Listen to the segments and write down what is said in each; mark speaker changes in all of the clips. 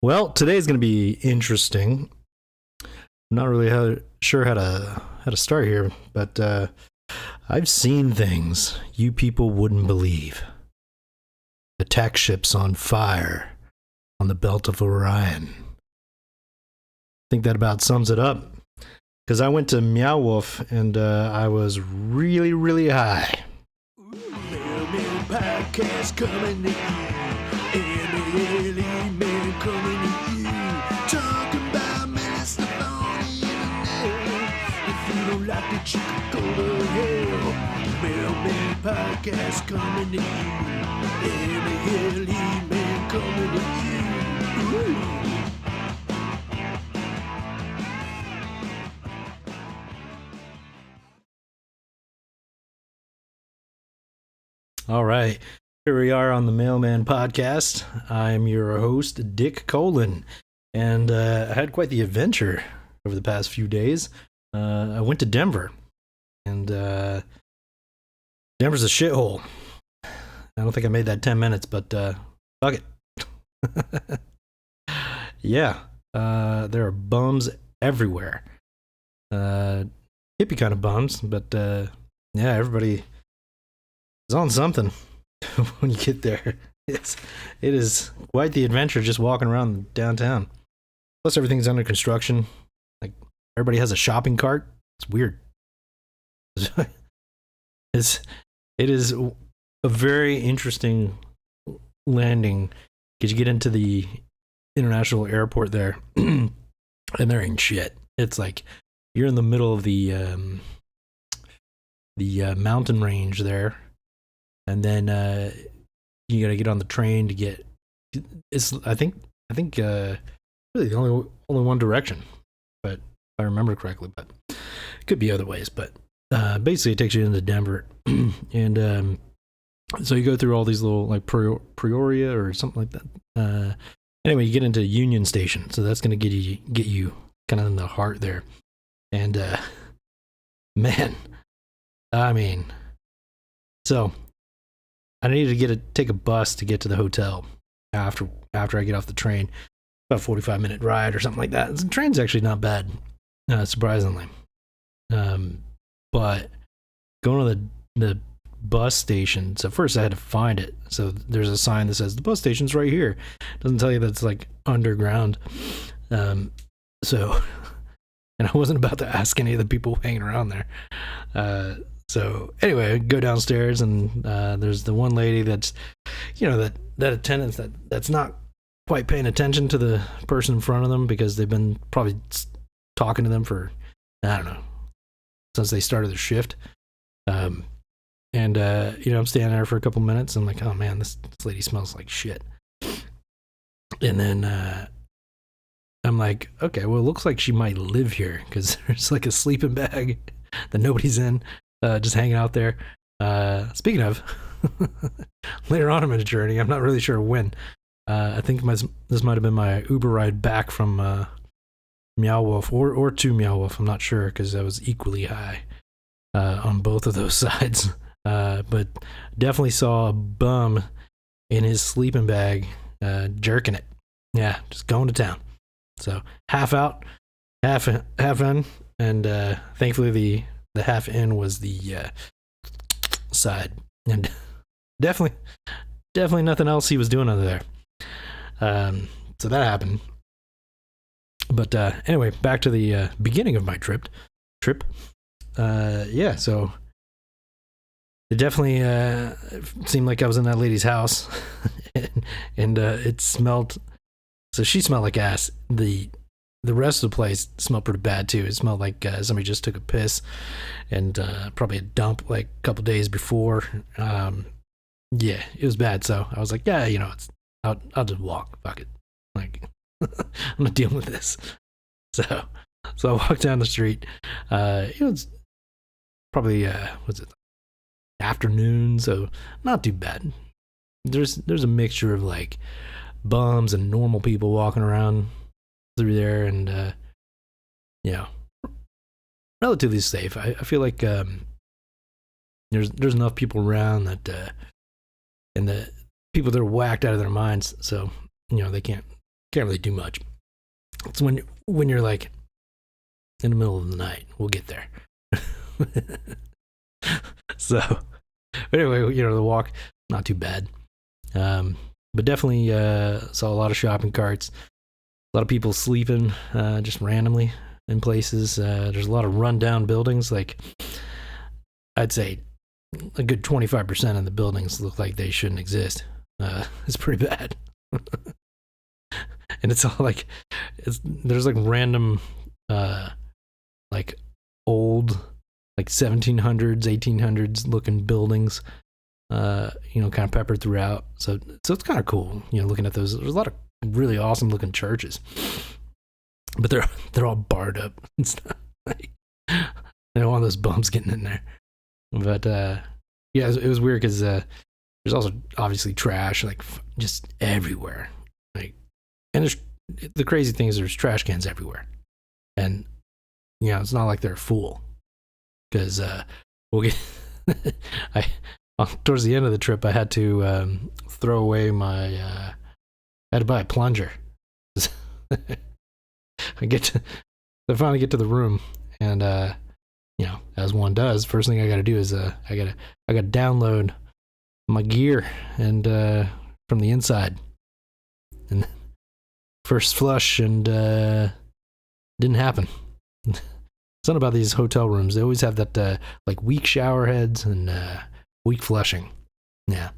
Speaker 1: Well, today's going to be interesting. I'm not really sure how to start here, but I've seen things you people wouldn't believe. Attack ships on fire on the belt of Orion. I think that about sums it up. Because I went to Meow Wolf and I was really, really high.
Speaker 2: Mailman podcast coming to you. Mailman coming to you. Talking about Minnesota If you don't like it, you can go to hell. Mailman podcast coming to you. Mailman coming to you. Ooh.
Speaker 1: All right, here we are on the Mailman Podcast. I'm your host, Dick Colin, and I had quite the adventure over the past few days. I went to Denver, and Denver's a shithole. I don't think I made that 10 minutes, but fuck it. Yeah, there are bums everywhere. Hippie kind of bums, but yeah, everybody is on something when you get there. It is quite the adventure just walking around downtown. Plus everything's under construction. Like everybody has a shopping cart. It's weird. It is a very interesting landing because you get into the international airport there and there ain't shit. It's like you're in the middle of the mountain range there. And then you gotta get on the train to get. It's I think really the only one direction, but if I remember correctly. But it could be other ways. But basically, it takes you into Denver, and so you go through all these little like Peoria or something like that. Anyway, you get into Union Station, so that's gonna get you kind of in the heart there, and man, I mean, so. I needed to take a bus to get to the hotel after I get off the train. About a 45-minute ride or something like that. The train's actually not bad, surprisingly. But going to the bus station, so first I had to find it. So there's a sign that says the bus station's right here. It doesn't tell you that it's like underground. So, and I wasn't about to ask any of the people hanging around there. So anyway, I go downstairs and there's the one lady that's, that attendant that's not quite paying attention to the person in front of them because they've been probably talking to them for, I don't know, since they started their shift. I'm standing there for a couple minutes and I'm like, oh man, this lady smells like shit. And then I'm like, okay, well, it looks like she might live here because there's like a sleeping bag that nobody's in. Just hanging out there. Speaking of, later on in my journey, I'm not really sure when. I think this might have been my Uber ride back from Meow Wolf or to Meow Wolf. I'm not sure because I was equally high on both of those sides. But definitely saw a bum in his sleeping bag jerking it. Yeah, just going to town. So half out, half in, and thankfully the half in was the side, and definitely nothing else he was doing under there. So that happened. But anyway, back to the beginning of my trip. Yeah, so it definitely seemed like I was in that lady's house, and it smelled. So she smelled like ass. The rest of the place smelled pretty bad too. It smelled like somebody just took a piss and probably a dump like a couple days before. Yeah, it was bad. So I was like, yeah, I'll just walk. Fuck it. Like, I'm not dealing with this. So I walked down the street. It was probably afternoon, so not too bad. There's a mixture of like bums and normal people walking around through there, and relatively safe. I feel like there's enough people around that and the people that are whacked out of their minds, so they can't can't really do much. It's when you're like in the middle of the night. We'll get there. So anyway, the walk, not too bad. But definitely saw a lot of shopping carts, a lot of people sleeping just randomly in places. There's a lot of rundown buildings. Like, I'd say a good 25% of the buildings look like they shouldn't exist. It's pretty bad. And it's all like, there's like random, like old, like 1700s, 1800s looking buildings, kind of peppered throughout. So it's kind of cool, looking at those. There's a lot of really awesome looking churches, but they're all barred up and stuff. Like, I don't want those bumps getting in there. But yeah, it was weird because there's also obviously trash like just everywhere. Like, and the crazy thing is there's trash cans everywhere, and it's not like they're full, because we'll get towards the end of the trip I had to throw away my I had to buy a plunger. I finally get to the room, and as one does, first thing I got to do is I got to download my gear and from the inside, and first flush, and didn't happen. Something about these hotel rooms, they always have that like weak shower heads and weak flushing. Yeah,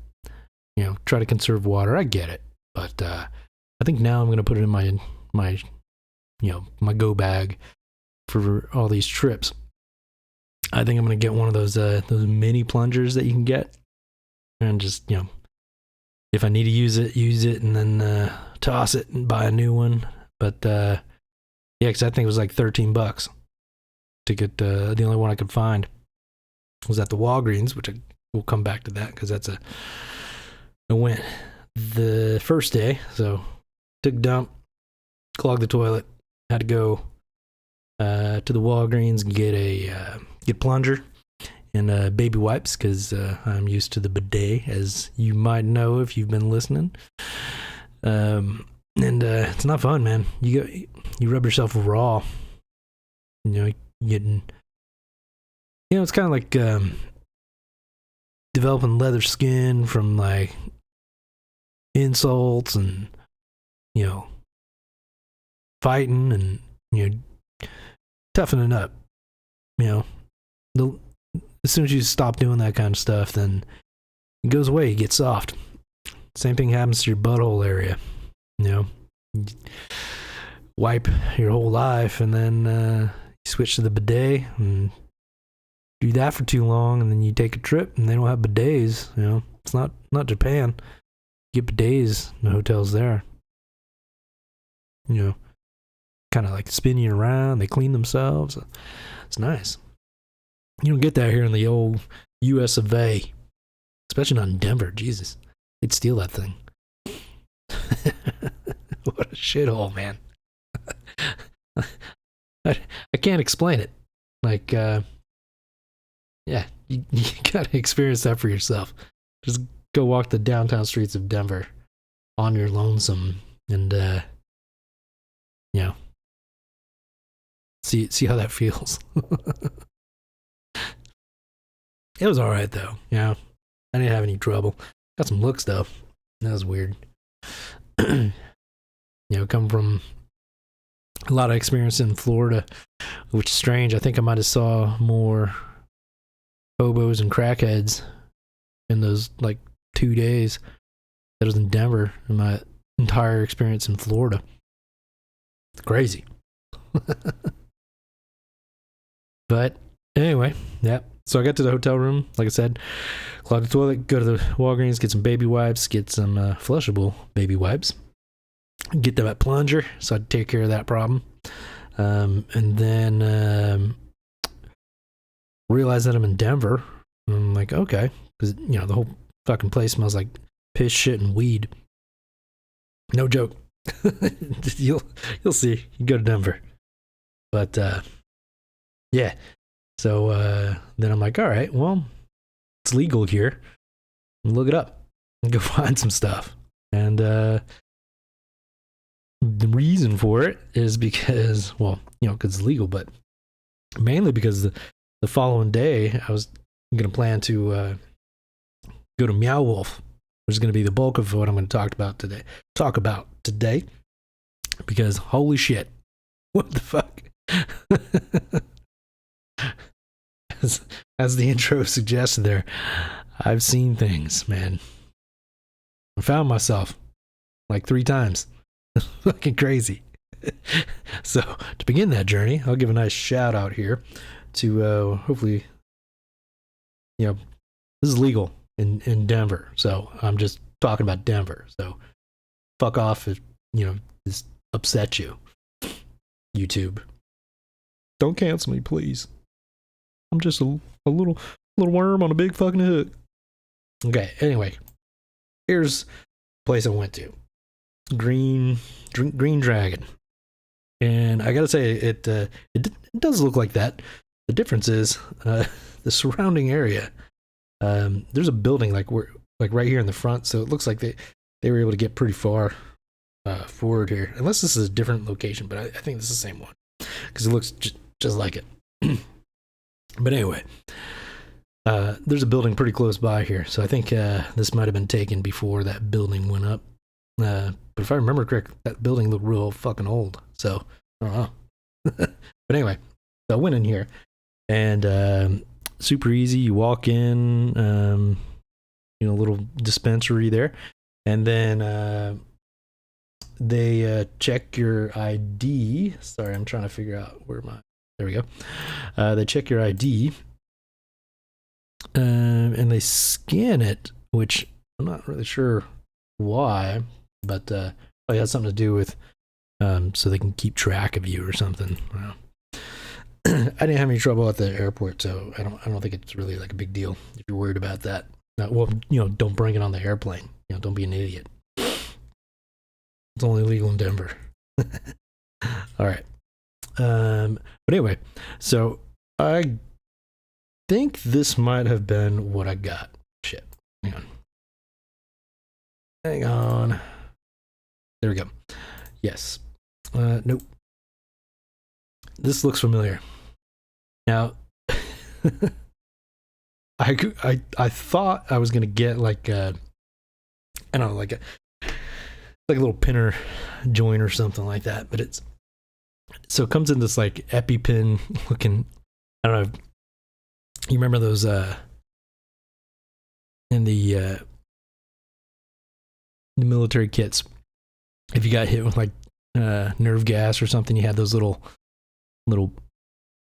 Speaker 1: try to conserve water. I get it, but I think now I'm gonna put it in my my go bag for all these trips. I think I'm gonna get one of those mini plungers that you can get, and just if I need to use it, and then toss it and buy a new one. But yeah, because I think it was like $13 to get the only one I could find was at the Walgreens, which we'll come back to that because I went the first day, so took a dump, clogged the toilet, had to go to the Walgreens and get plunger and baby wipes because I'm used to the bidet, as you might know if you've been listening. And it's not fun, man. You rub yourself raw. Getting, it's kind of like developing leather skin from like insults and fighting and toughening up. As soon as you stop doing that kind of stuff, then it goes away. You get soft. Same thing happens to your butthole area. You wipe your whole life, and then you switch to the bidet and do that for too long, and then you take a trip and they don't have bidets. It's not Japan. You get bidets in the hotels there. Kind of like spin you around. They clean themselves. It's nice. You don't get that here in the old U.S. of A. Especially not in Denver. Jesus. They'd steal that thing. What a shithole, man. I can't explain it. Like, yeah, you gotta experience that for yourself. Just go walk the downtown streets of Denver on your lonesome and, see how that feels. It was alright though. I didn't have any trouble. Got some looks though. That was weird. Come from a lot of experience in Florida, which is strange. I think I might have saw more hobos and crackheads in those like 2 days that was in Denver in my entire experience in Florida. It's crazy. But anyway, yeah. So I got to the hotel room, like I said, clog the toilet, go to the Walgreens, get some baby wipes, get some flushable baby wipes, get them at plunger, so I'd take care of that problem. And then realize that I'm in Denver. I'm like, okay, because the whole fucking place smells like piss, shit, and weed. No joke. You'll see. You go to Denver. But yeah. So then I'm like, all right, well, it's legal here. Look it up and go find some stuff. And the reason for it is because, well, because it's legal, but mainly because the following day I was going to plan to go to Meow Wolf, which is going to be the bulk of what I'm going to talk about today. Because holy shit, what the fuck? as the intro suggested there, I've seen things, man. I found myself like 3 times. Fucking crazy. So to begin that journey, I'll give a nice shout out here to hopefully, this is legal in Denver. So I'm just talking about Denver. So fuck off if, this upset you. YouTube. Don't cancel me, please. I'm just a little worm on a big fucking hook. Okay, anyway. Here's the place I went to. Green Dragon. And I gotta say, it does look like that. The difference is the surrounding area. There's a building like right here in the front, so it looks like they were able to get pretty far forward here. Unless this is a different location, but I think this is the same one because it looks just like it. But anyway, there's a building pretty close by here, so I think this might have been taken before that building went up. But if I remember correct, that building looked real fucking old. So I don't know. But anyway, so I went in here, and super easy. You walk in, a little dispensary there, and then they check your ID. Sorry, I'm trying to figure out where there we go. They check your ID, and they scan it, which I'm not really sure why, but it has something to do with so they can keep track of you or something. Well, I didn't have any trouble at the airport, so I don't think it's really like a big deal if you're worried about that. Well, don't bring it on the airplane. Don't be an idiot. It's only legal in Denver. All right. But anyway, so I think this might have been what I got. Shit. Hang on. There we go. Yes. Nope. This looks familiar. Now, I thought I was gonna get like I don't know, like a little pinner joint or something like that, but it comes in this like EpiPen looking. I don't know. You remember those in the military kits? If you got hit with like nerve gas or something, you had those little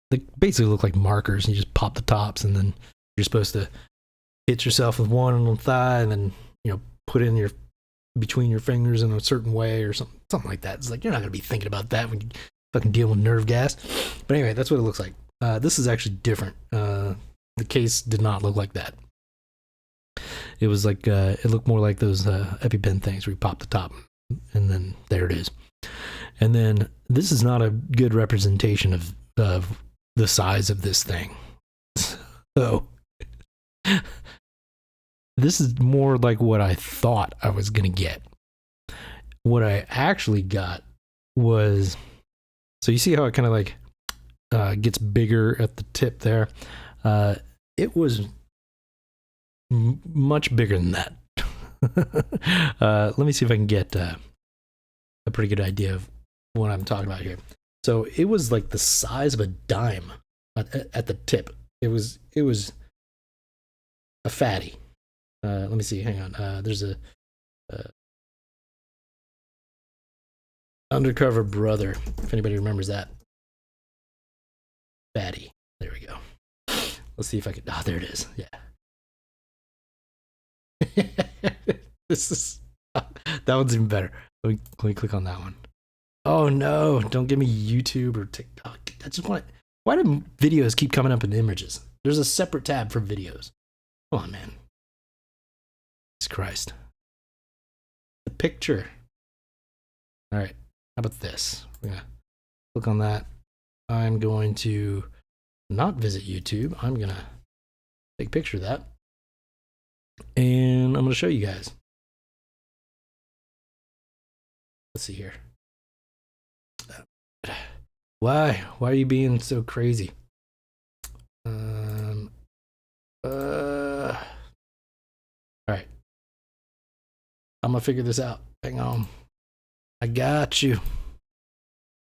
Speaker 1: they basically look like markers, and you just pop the tops, and then you're supposed to hit yourself with one on the thigh, and then put in your between your fingers in a certain way or something like that. It's like you're not gonna be thinking about that when you fucking deal with nerve gas. But anyway, that's what it looks like. This is actually different. The case did not look like that. It was like it looked more like those EpiPen things where you pop the top, and then there it is. And then this is not a good representation of the size of this thing. So this is more like what I thought I was gonna get. What I actually got was, so you see how it kind of like gets bigger at the tip there. It was much bigger than that. Let me see if I can get a pretty good idea of what I'm talking about here. So it was like the size of a dime at the tip. It was a fatty. Let me see. Hang on. There's a Undercover Brother. If anybody remembers that. Fatty. There we go. Let's see if I can. Oh, there it is. Yeah. This is that one's even better. Let me click on that one. Oh no! Don't give me YouTube or TikTok. I just want. Why do videos keep coming up in images? There's a separate tab for videos. Come on, man. Jesus Christ. The picture. All right. How about this? We're gonna click on that. I'm going to not visit YouTube. I'm gonna take a picture of that, and I'm gonna show you guys. Let's see here. Why are you being so crazy? All right, I'm gonna figure this out. Hang on, I got you.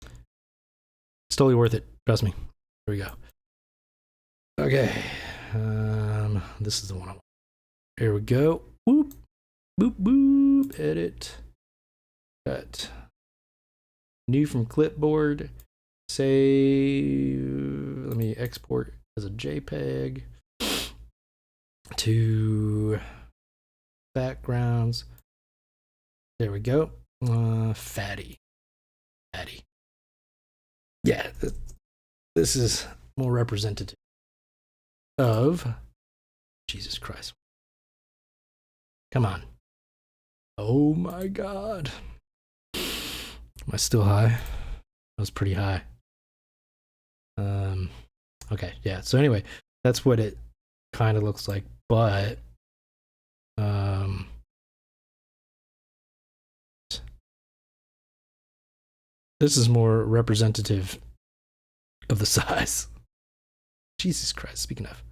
Speaker 1: It's totally worth it, trust me. Here we go. Okay, this is the one I want. Here we go. Whoop, boop, boop. Edit. Cut. New from clipboard. Save. Let me export as a JPEG to backgrounds. There we go. Fatty. Yeah, this is more representative of Jesus Christ. Come on. Oh my God. Am I still high? I was pretty high. Okay, yeah. So anyway, that's what it kind of looks like, but this is more representative of the size. Jesus Christ, speaking of.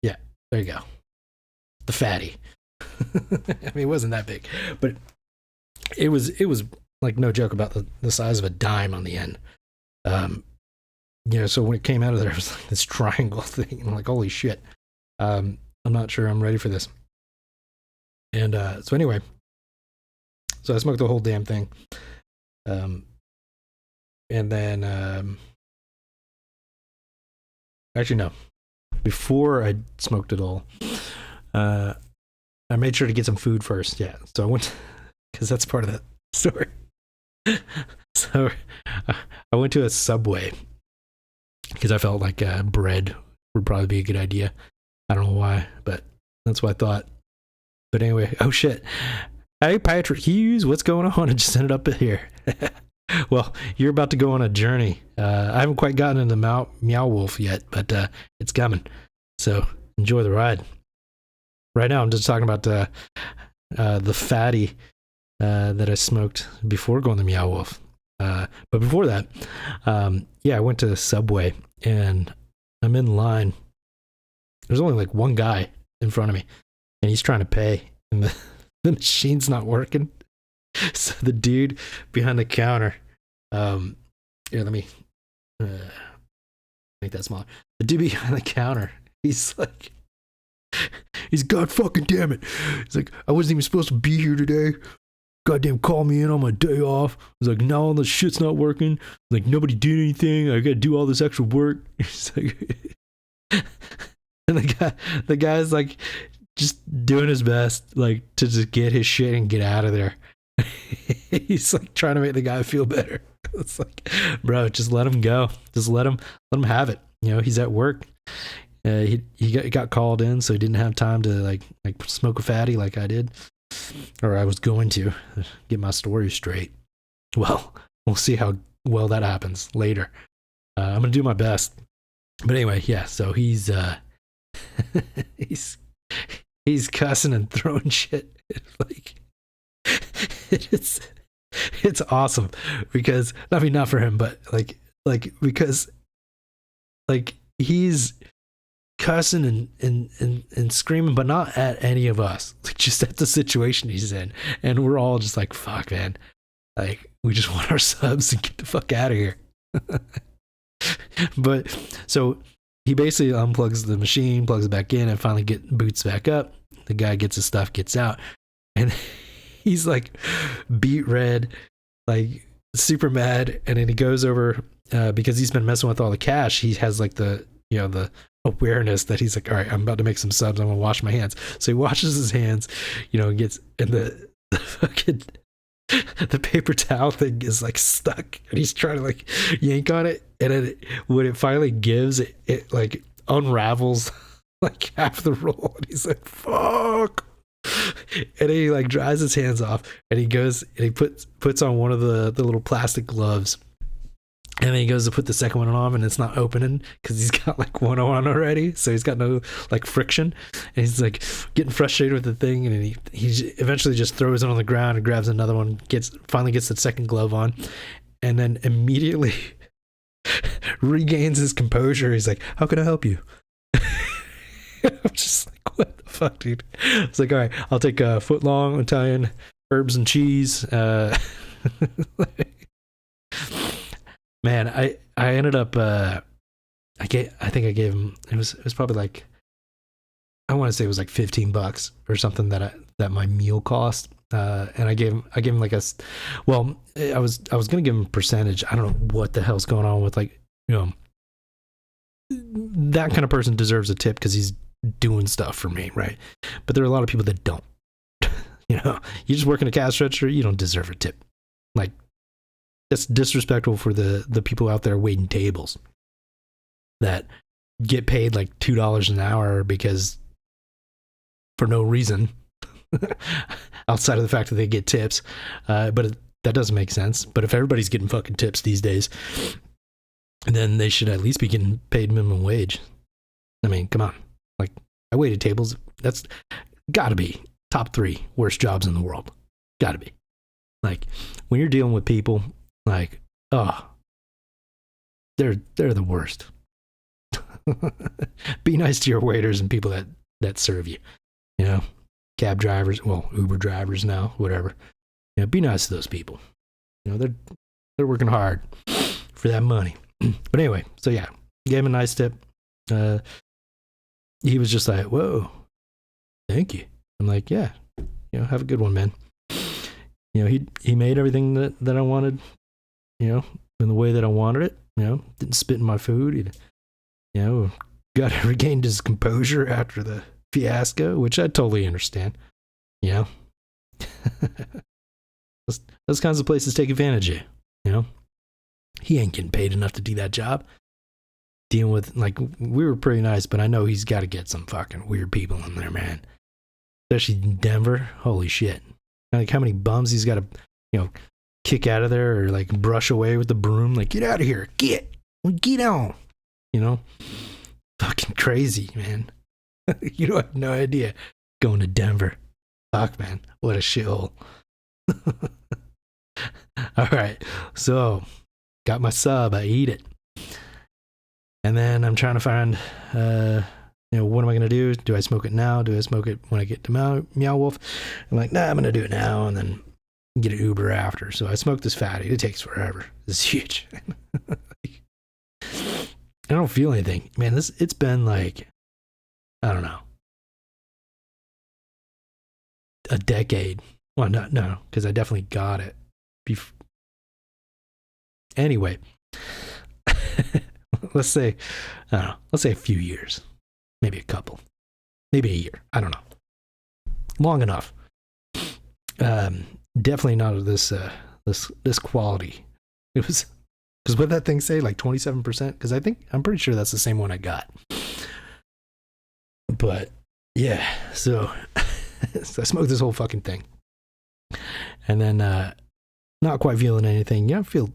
Speaker 1: Yeah, there you go. The fatty. I mean, it wasn't that big, but it was like no joke about the size of a dime on the end. So when it came out of there, it was like this triangle thing. I'm like, holy shit. I'm not sure I'm ready for this. And so anyway, so I smoked the whole damn thing. And then actually no. Before I smoked it all, I made sure to get some food first. Yeah. So I went, because that's part of the story. So I went to a Subway because I felt like bread would probably be a good idea. I don't know why, but that's what I thought. But anyway, oh shit. Hey, Patrick Hughes, what's going on? I just ended up here. Well, you're about to go on a journey. I haven't quite gotten into Meow Wolf yet, but it's coming. So enjoy the ride. Right now, I'm just talking about the fatty that I smoked before going to Meow Wolf. But before that, yeah, I went to Subway and I'm in line. There's only like one guy in front of me, and he's trying to pay, and the machine's not working. So the dude behind the counter, here, let me make that smaller. The dude behind the counter, he's like, God fucking damn it. He's like, I wasn't even supposed to be here today. Goddamn, call me in on my day off. He's like, now all the shit's not working. Like, nobody did anything. I gotta do all this extra work. He's like, and the guy's like, just doing his best, like, to just get his shit and get out of there. He's like trying to make the guy feel better. It's like, bro, just let him go. Just let him have it. You know, he's at work. He got called in, so he didn't have time to like smoke a fatty like I did, or I was going to get my story straight. Well, we'll see how well that happens later. I'm gonna do my best. But anyway, yeah. So he's he's cussing and throwing shit. Like, it's awesome because I mean, not for him, but like because like he's cussing and screaming, but not at any of us, like just at the situation he's in, and we're all just like, fuck, man, like we just want our subs and get the fuck out of here. But so he basically unplugs the machine, plugs it back in, and finally boots back up. The guy gets his stuff, gets out, and he's like beet red, like super mad. And then he goes over because he's been messing with all the cash. He has like the awareness that he's like, all right, I'm about to make some subs. I'm gonna wash my hands. So he washes his hands, gets, and the fucking the paper towel thing is like stuck, and he's trying to like yank on it, and then when it finally gives, it like unravels like half the roll, and he's like, fuck. And then he like dries his hands off, and he goes and he puts on one of the little plastic gloves, and then he goes to put the second one on, and it's not opening because he's got like one on already, so he's got no like friction, and he's like getting frustrated with the thing, and he eventually just throws it on the ground and grabs another one, finally gets the second glove on, and then immediately regains his composure. He's like, "How can I help you?" I'm just like, "What the fuck, dude?" It's like, "All right, I'll take a foot long Italian herbs and cheese." Man, I ended up I think I gave him, it was probably like, I want to say it was like $15 or something that my meal cost. And I gave him like I was gonna give him a percentage. I don't know what the hell's going on with, like, that kind of person deserves a tip because he's doing stuff for me, right? But there are a lot of people that don't. You just work in a cash register, you don't deserve a tip. Like, that's disrespectful for the people out there waiting tables that get paid like $2 an hour because, for no reason, outside of the fact that they get tips. But that doesn't make sense. But if everybody's getting fucking tips these days, then they should at least be getting paid minimum wage. I mean, come on. Like, I waited tables. That's gotta be top 3 worst jobs in the world. Gotta be. Like, when you're dealing with people, like, oh, they're the worst. Be nice to your waiters and people that serve you. Cab drivers, well, Uber drivers now, whatever. Be nice to those people. They're working hard for that money. But anyway, so yeah, gave him a nice tip. He was just like, "Whoa, thank you." I'm like, "Yeah, have a good one, man." He made everything that I wanted, in the way that I wanted it. Didn't spit in my food. Got regained his composure after the fiasco, which I totally understand. Those kinds of places take advantage of you. He ain't getting paid enough to do that job. Dealing with, like, we were pretty nice, but I know he's got to get some fucking weird people in there, man. Especially in Denver. Holy shit. Like, how many bums he's got to, kick out of there or, like, brush away with the broom. Like, "Get out of here. Get on." Fucking crazy, man. You don't have no idea. Going to Denver. Fuck, man. What a shithole. All right. So, got my sub. I eat it. And then I'm trying to find, what am I going to do? Do I smoke it now? Do I smoke it when I get to Meow Wolf? I'm like, nah, I'm going to do it now and then get an Uber after. So I smoke this fatty. It takes forever. It's huge. I don't feel anything. Man, it's been like, I don't know, a decade. Well, no, because I definitely got it. Anyway, let's say a few years, maybe a couple, maybe a year. I don't know. Long enough. Definitely not of this quality. It was, because what did that thing say? Like 27%? Because I'm pretty sure that's the same one I got. But yeah, so I smoked this whole fucking thing, and then not quite feeling anything. I feel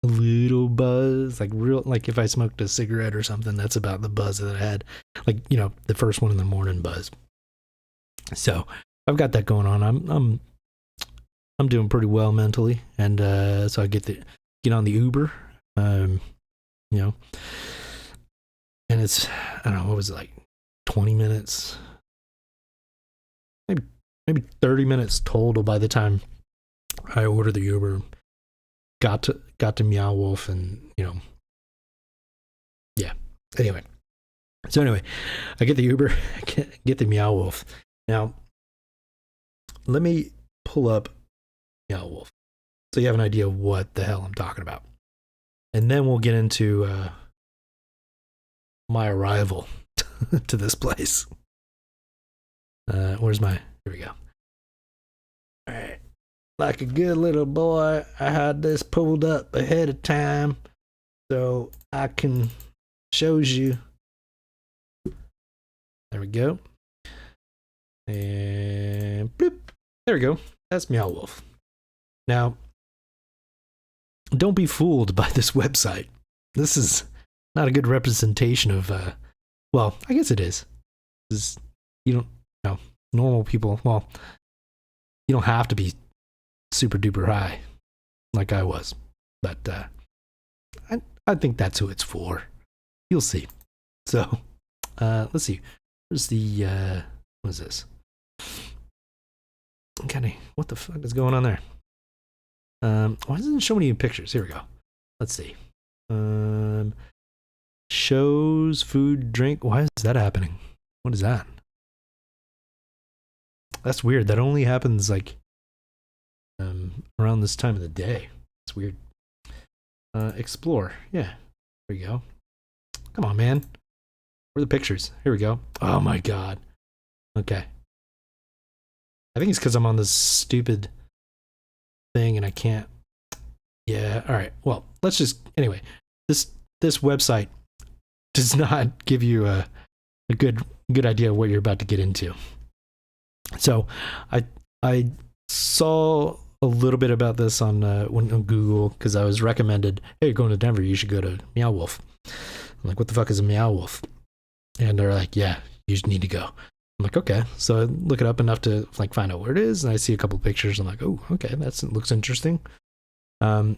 Speaker 1: a little buzz, like if I smoked a cigarette or something. That's about the buzz that I had, like, the first one in the morning buzz. So I've got that going on. I'm doing pretty well mentally, and so I get on the Uber, and it's, I don't know, what was it, like 20 minutes, maybe 30 minutes total by the time I ordered the Uber, got to Meow Wolf, and yeah. Anyway, I get the Uber, get the Meow Wolf. Now, let me pull up Meow Wolf so you have an idea of what the hell I'm talking about, and then we'll get into my arrival to this place. Here we go. All right. Like a good little boy, I had this pulled up ahead of time so I can shows you. There we go. And bloop. There we go. That's Meow Wolf. Now, don't be fooled by this website. This is not a good representation of, well, I guess it is. You don't know, normal people, well, you don't have to be super duper high like I was. but I think that's who it's for. You'll see. So let's see. Where's the what is this? Okay, what the fuck is going on there? Why doesn't it show any pictures? Here we go. Let's see. Shows, food, drink. Why is that happening? What is that? That's weird. That only happens like around this time of the day. It's weird. Explore. Yeah. There we go. Come on, man. Where are the pictures? Here we go. Oh my god. Okay. I think it's because I'm on this stupid thing and I can't. Yeah. All right. Well, let's just anyway. This website does not give you a good idea of what you're about to get into. So, I saw a little bit about this on Google because I was recommended. Hey, you're going to Denver, you should go to Meow Wolf. I'm like, what the fuck is a Meow Wolf? And they're like, yeah, you just need to go. I'm like, okay. So I look it up enough to like find out where it is, and I see a couple pictures. I'm like, oh, okay, that looks interesting. And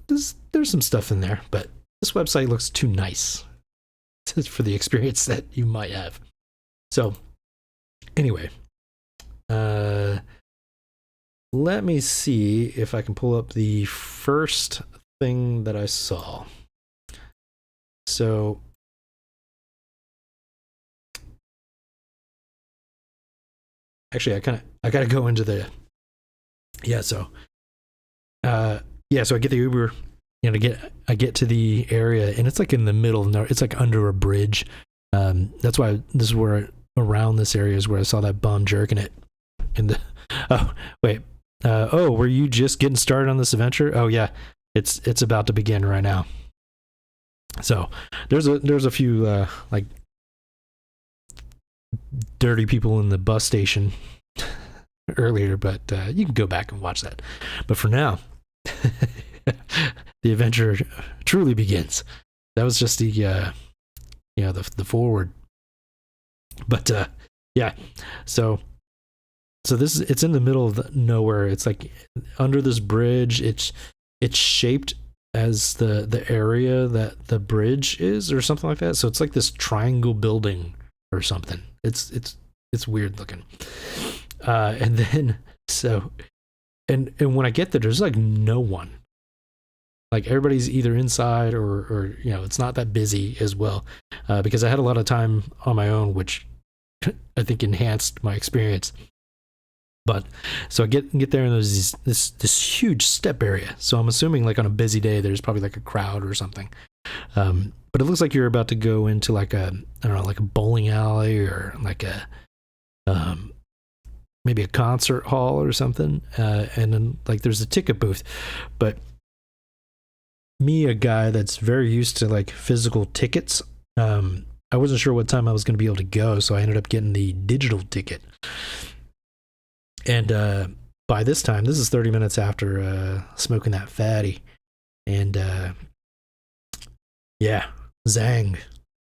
Speaker 1: there's some stuff in there, but this website looks too nice for the experience that you might have. So, anyway, let me see if I can pull up the first thing that I saw. So, actually, I gotta go into the, so I get the Uber, I get to the area, and it's like in the middle of nowhere. It's like under a bridge. That's why this is where, around this area is where I saw that bum jerking it. Were you just getting started on this adventure? Oh yeah, it's about to begin right now. So there's a few like dirty people in the bus station earlier, but you can go back and watch that. But for now, the adventure truly begins. That was just the the forward. But so it's in the middle of nowhere. It's like under this bridge. It's shaped as the area that the bridge is, or something like that. So it's like this triangle building or something. It's weird looking. And then and when I get there's like no one. Like everybody's either inside or it's not that busy as well, because I had a lot of time on my own, which I think enhanced my experience. But so I get there, and there's this huge step area. So I'm assuming like on a busy day, there's probably like a crowd or something. But it looks like you're about to go into like a bowling alley or like a maybe a concert hall or something. And then like there's a ticket booth, but me, a guy that's very used to like physical tickets, I wasn't sure what time I was going to be able to go, so I ended up getting the digital ticket. And by this time, this is 30 minutes after smoking that fatty, and zang,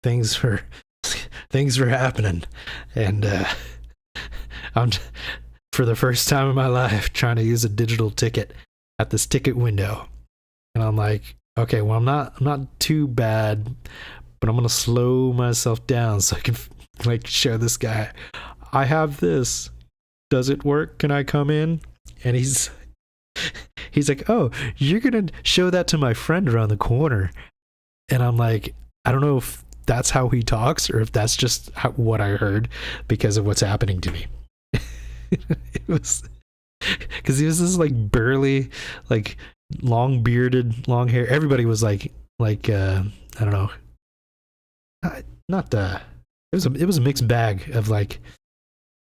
Speaker 1: things were happening, and I'm for the first time in my life trying to use a digital ticket at this ticket window. And I'm like, okay, well, I'm not too bad, but I'm going to slow myself down so I can like show this guy, I have this. Does it work? Can I come in? And he's like, oh, you're going to show that to my friend around the corner. And I'm like, I don't know if that's how he talks or if that's just what I heard because of what's happening to me. It was because he was this like burly, like long bearded, long hair. Everybody was like I don't know, not it was a mixed bag of like,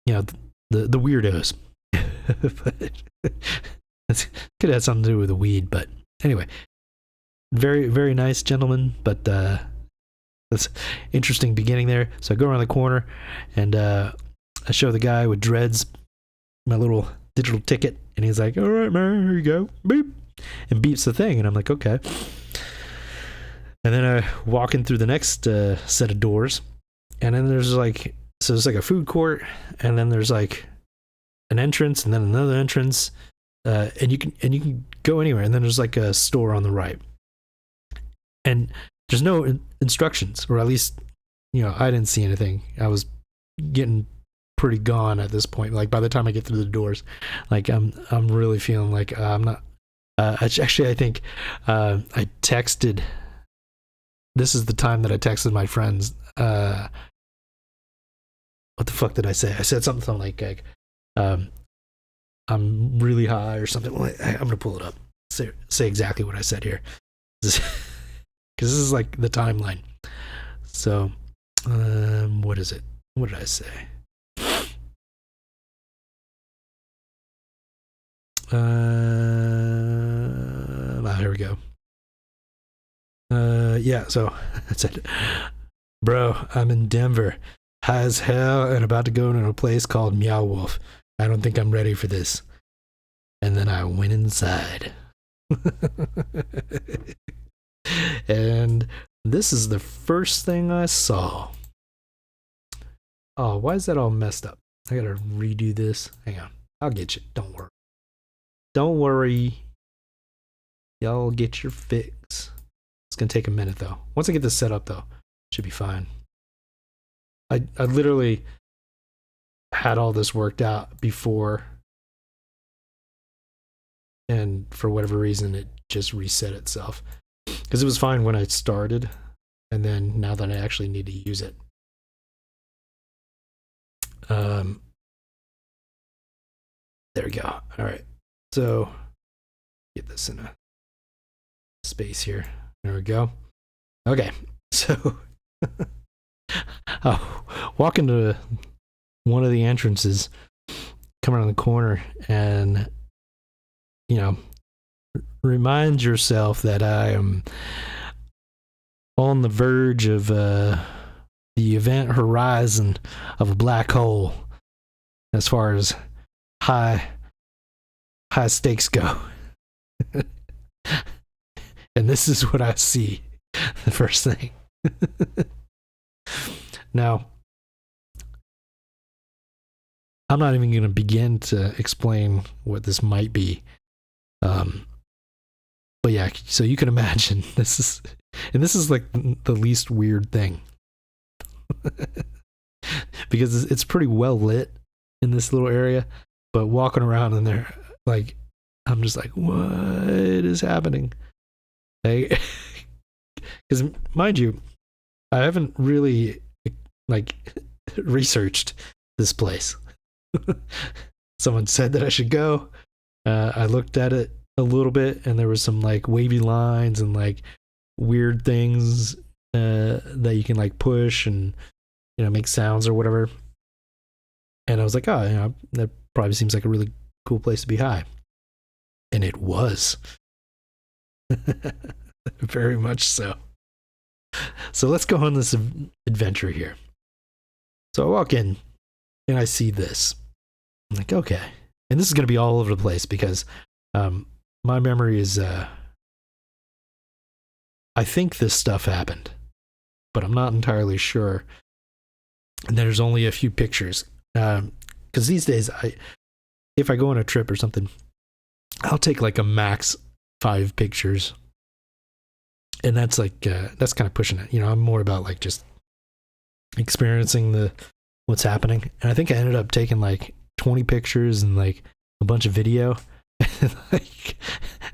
Speaker 1: the weirdos. But it could have something to do with the weed, but anyway, very, very nice gentleman. But that's interesting beginning there. So I go around the corner and I show the guy with dreads my little digital ticket, and he's like, all right, man, here you go, beep, and beeps the thing. And I'm like, okay. And then I walk in through the next set of doors, and then there's like a food court, and then there's like an entrance, and then another entrance, and you can go anywhere, and then there's like a store on the right, and there's no instructions, or at least, I didn't see anything. I was getting pretty gone at this point. Like by the time I get through the doors, like I'm really feeling like I'm not. Actually, I think I texted. This is the time that I texted my friends. What the fuck did I say? I said something like I'm really high or something. Well, I'm gonna pull it up. Say exactly what I said here, because this is like the timeline. So, what is it? What did I say? Here we go. Yeah, so I said, bro, I'm in Denver, high as hell, and about to go to a place called Meow Wolf. I don't think I'm ready for this. And then I went inside. And this is the first thing I saw. Oh, why is that all messed up? I gotta redo this. Hang on. I'll get you. Don't worry. Don't worry. Y'all get your fix. It's gonna take a minute though. Once I get this set up though, it should be fine. I literally had all this worked out before, and for whatever reason it just reset itself. Because it was fine when I started, and then now that I actually need to use it. There we go. Alright. So get this in a space here. There we go. Okay. So walk into one of the entrances, come around the corner, and remind yourself that I am on the verge of the event horizon of a black hole as far as high stakes go. And this is what I see, the first thing. Now, I'm not even going to begin to explain what this might be. But yeah, so you can imagine this is like the least weird thing. Because it's pretty well lit in this little area, but walking around in there, like, I'm just like, what is happening? Because mind you, I haven't really like researched this place. Someone said that I should go. I looked at it a little bit, and there was some like wavy lines and like weird things that you can like push and make sounds or whatever. And I was like, oh, that probably seems like a really cool place to be high. And it was. Very much so. So let's go on this adventure here. So I walk in and I see this. I'm like, okay. And this is going to be all over the place because my memory is, I think this stuff happened, but I'm not entirely sure. And there's only a few pictures. Because these days, if I go on a trip or something, I'll take like a max 5 pictures. And that's like, that's kind of pushing it. I'm more about like just experiencing what's happening. And I think I ended up taking like 20 pictures and like a bunch of video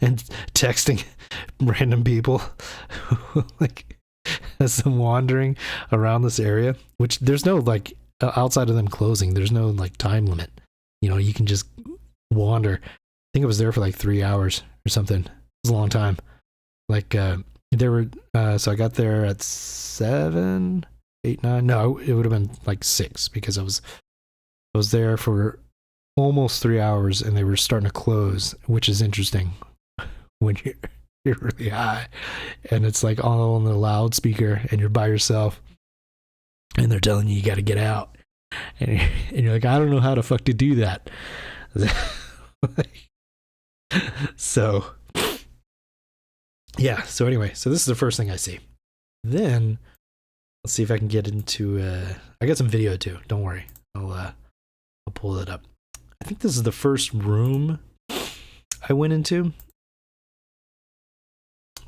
Speaker 1: and texting random people like as I'm wandering around this area, which there's no like outside of them closing, there's no like time limit. You can just wander. I think I was there for like 3 hours or something. It was a long time. Like, there were, so I got there at 7, 8, 9. No, it would have been like 6 because I was there for almost 3 hours and they were starting to close, which is interesting when you're really high and it's like all on the loudspeaker and you're by yourself and they're telling you got to get out and you're like, I don't know how the fuck to do that. So yeah, so anyway, so this is the first thing I see. Then let's see if I can get into I got some video too, don't worry. I'll pull it up. I think this is the first room I went into.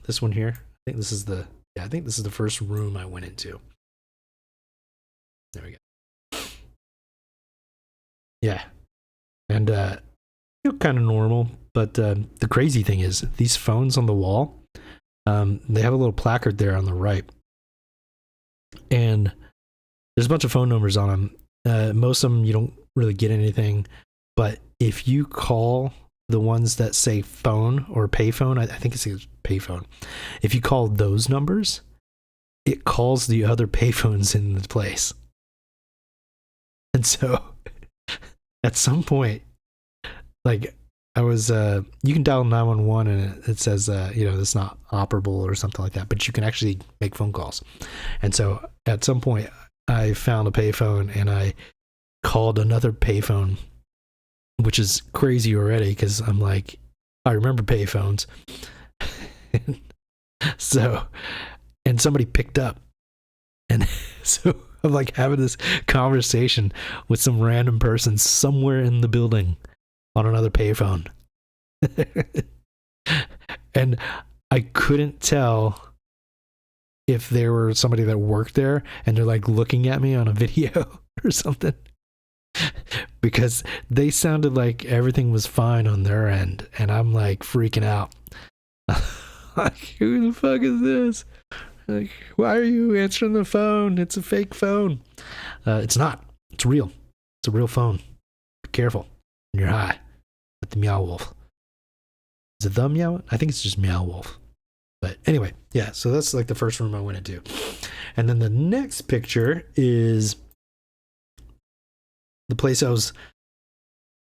Speaker 1: This one here. I think this is the first room I went into. There we go. Yeah. And kind of normal, but the crazy thing is these phones on the wall, they have a little placard there on the right. And there's a bunch of phone numbers on them. Most of them you don't really get anything, but if you call the ones that say phone or payphone, I think it's payphone. If you call those numbers, it calls the other payphones in the place. And so at some point, like I was, you can dial 911 and it says, it's not operable or something like that, but you can actually make phone calls. And so at some point I found a payphone and I called another payphone, which is crazy already because I'm like, I remember payphones. So, and somebody picked up. And so I'm like having this conversation with some random person somewhere in the building on another payphone. And I couldn't tell if there were somebody that worked there and they're like looking at me on a video or something. Because they sounded like everything was fine on their end, and I'm like freaking out. Like, who the fuck is this? Like, why are you answering the phone? It's a fake phone. It's not. It's real. It's a real phone. Be careful when you're high with the Meow Wolf. Is it the Meow? I think it's just Meow Wolf. But anyway, yeah, so that's like the first room I went into. And then the next picture is the place I was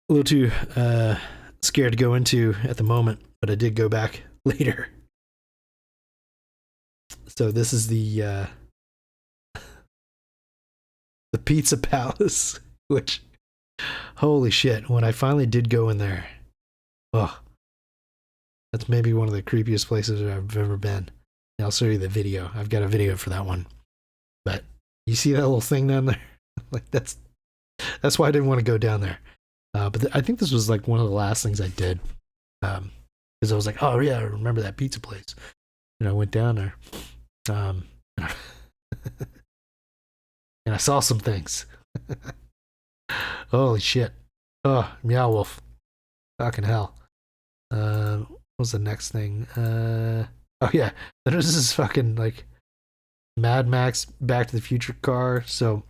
Speaker 1: a little too scared to go into at the moment, but I did go back later. So this is the Pizza Palace, which, holy shit, when I finally did go in there, oh, that's maybe one of the creepiest places I've ever been. And I'll show you the video. I've got a video for that one. But you see that little thing down there? Like that's why I didn't want to go down there. But I think this was like one of the last things I did. Because I was like, oh yeah, I remember that pizza place. And I went down there. And I saw some things. Holy shit. Oh, Meow Wolf. Fucking hell. What was the next thing? Oh yeah. There's this fucking like Mad Max Back to the Future car. So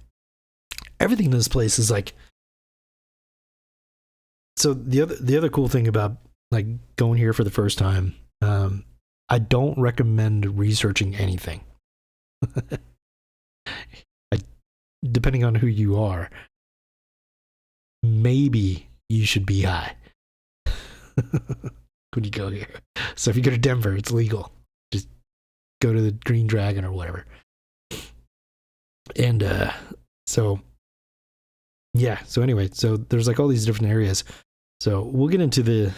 Speaker 1: everything in this place is like, so the other cool thing about like going here for the first time, I don't recommend researching anything. Depending on who you are, maybe you should be high when you go here. So if you go to Denver, it's legal. Just go to the Green Dragon or whatever. And so yeah, so anyway, so there's like all these different areas. So we'll get into the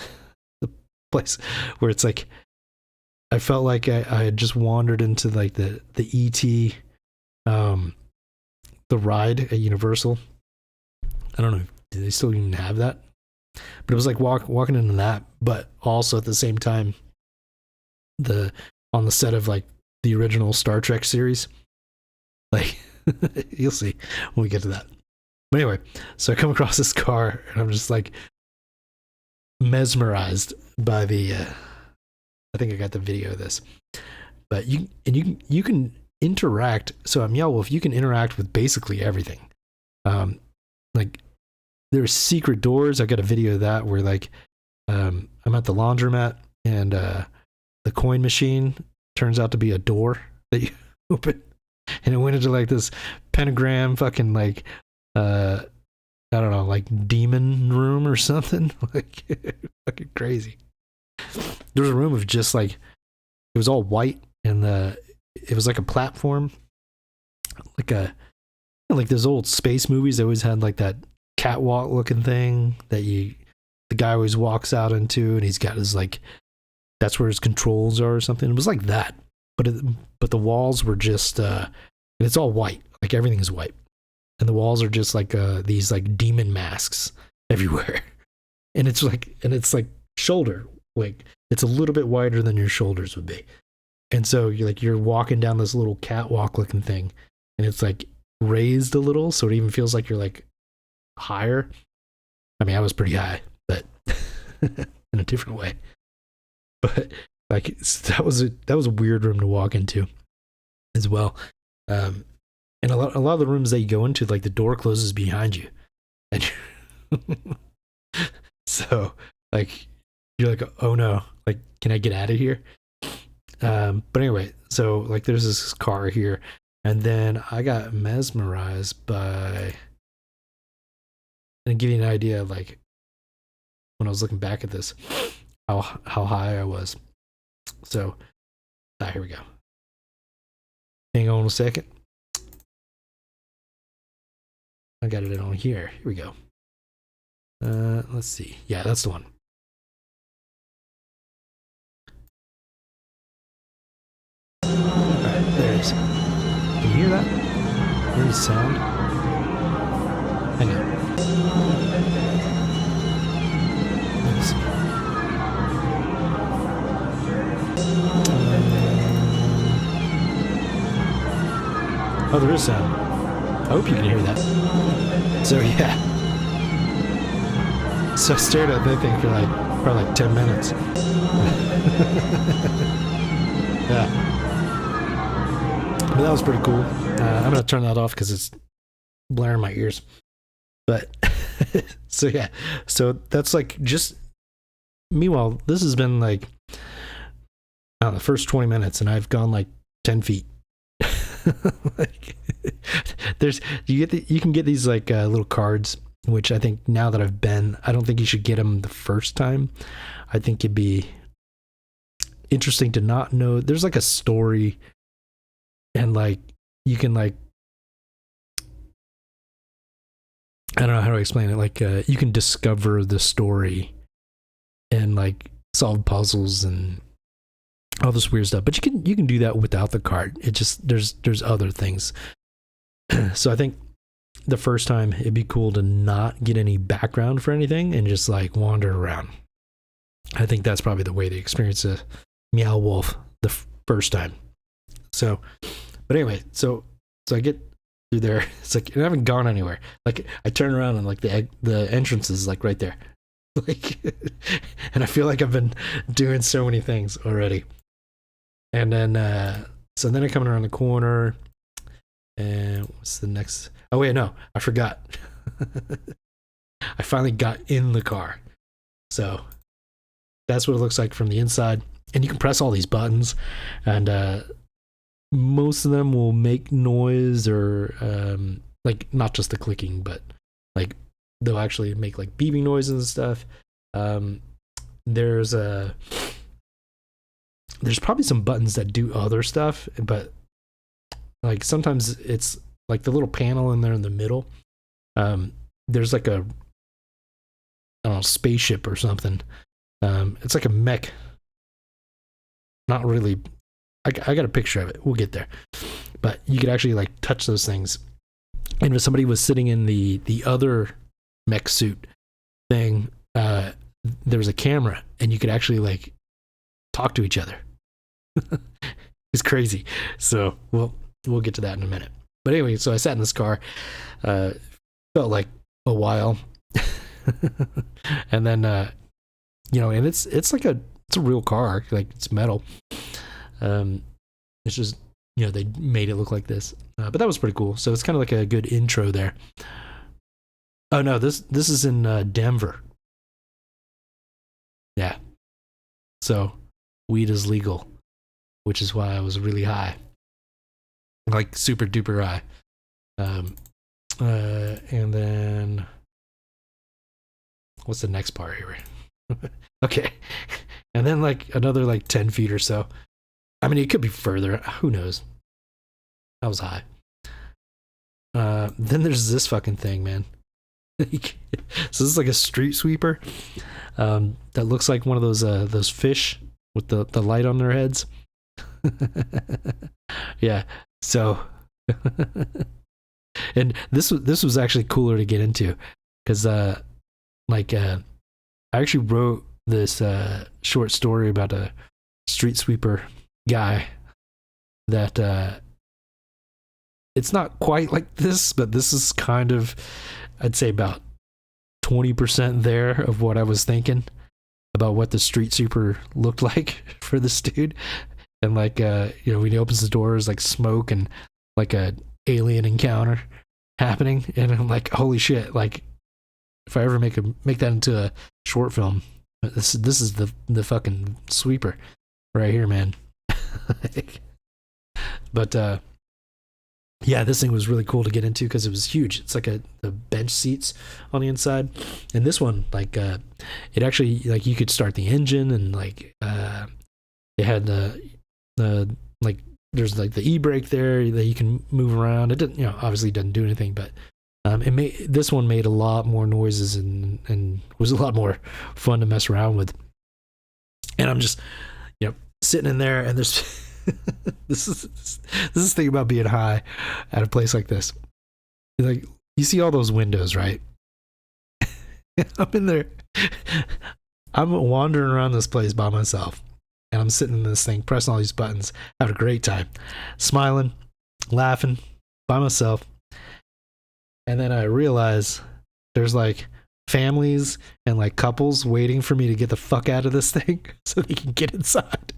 Speaker 1: place where it's like I felt like I had just wandered into like the ET the ride at Universal. I don't know, do they still even have that? But it was like walking into that, but also at the same time on the set of like the original Star Trek series. Like you'll see when we get to that. But anyway, so I come across this car and I'm just like mesmerized by the I think I got the video of this. But you can interact. So at Meow Wolf, you can interact with basically everything. Like there's secret doors. I got a video of that where like I'm at the laundromat and the coin machine turns out to be a door that you open, and it went into like this pentagram fucking like I don't know, like demon room or something. Like fucking crazy. There was a room of just like, it was all white and it was like a platform, like those old space movies. They always had like that catwalk looking thing that the guy always walks out into, and he's got his like, that's where his controls are or something. It was like that, but the walls were just and it's all white, like everything is white, and the walls are just like these like demon masks everywhere. And it's like shoulder. Like it's a little bit wider than your shoulders would be. And so you're walking down this little catwalk looking thing, and it's like raised a little, so it even feels like you're like higher. I mean, I was pretty high, but in a different way. But like that was a weird room to walk into as well. And a lot of the rooms that you go into, like the door closes behind you, and so like you're like, oh no, like can I get out of here? But anyway, so like there's this car here, and then I got mesmerized by, and give you an idea of like when I was looking back at this, how high I was. So here we go. Hang on a second. I got it on here. Here we go. Let's see. Yeah, that's the one. Alright, there it is. Can you hear that? Hear the sound? Hang on. Let me see. Oh, there is sound. I hope you can hear that. So yeah. So I stared at that thing for probably 10 minutes. Yeah. But that was pretty cool. I'm going to turn that off because it's blaring my ears. But so yeah. So that's like just, meanwhile, this has been like, I don't know, the first 20 minutes and I've gone like 10 feet. Like, you can get these like little cards, which I think now that I've been, I don't think you should get them the first time. I think it'd be interesting to not know. There's like a story, and like you can like, I don't know how to explain it. Like you can discover the story and like solve puzzles and all this weird stuff, but you can do that without the card. It just there's other things. So I think the first time it'd be cool to not get any background for anything and just like wander around. I think that's probably the way to experience a Meow Wolf the first time. So, but anyway, so I get through there. It's like I haven't gone anywhere. Like I turn around and like the entrance is like right there. Like, and I feel like I've been doing so many things already. And then, so then I come around the corner, and what's the next? Oh wait, no, I forgot. I finally got in the car. So that's what it looks like from the inside. And you can press all these buttons, and most of them will make noise or like not just the clicking, but like they'll actually make like beeping noises and stuff. There's probably some buttons that do other stuff, but like sometimes it's like the little panel in there in the middle. There's like a, I don't know, spaceship or something. It's like a mech. Not really. I got a picture of it. We'll get there. But you could actually like touch those things. And if somebody was sitting in the other mech suit thing, there was a camera and you could actually like talk to each other. It's crazy. So we'll get to that in a minute. But anyway, so I sat in this car, felt like a while. And then and it's like it's a real car, like it's metal. It's just they made it look like this. But that was pretty cool. So it's kind of like a good intro there. Oh no, this is in Denver. Yeah. So weed is legal, which is why I was really high, like super duper high. And then what's the next part here? Okay, and then like another like 10 feet or so. I mean, it could be further. Who knows? I was high. Then there's this fucking thing, man. So this is like a street sweeper that looks like one of those fish with the light on their heads. Yeah. So, and this was actually cooler to get into because I actually wrote this short story about a street sweeper guy that it's not quite like this, but this is kind of, I'd say about 20% there of what I was thinking about what the street sweeper looked like for this dude. And like, when he opens the doors, like smoke and like a alien encounter happening. And I'm like, holy shit. Like if I ever make that into a short film, this is the fucking sweeper right here, man. But, yeah, this thing was really cool to get into because it was huge. It's like the bench seats on the inside, and this one, like, it actually, like, you could start the engine, and like, it had the like, there's like the e-brake there that you can move around. It didn't, obviously doesn't do anything, but this one made a lot more noises and was a lot more fun to mess around with. And I'm just, sitting in there, and there's. This is the thing about being high at a place like this. Like, you see all those windows, right? I'm in there. I'm wandering around this place by myself, and I'm sitting in this thing, pressing all these buttons, having a great time, smiling, laughing by myself. And then I realize there's like families and like couples waiting for me to get the fuck out of this thing so they can get inside.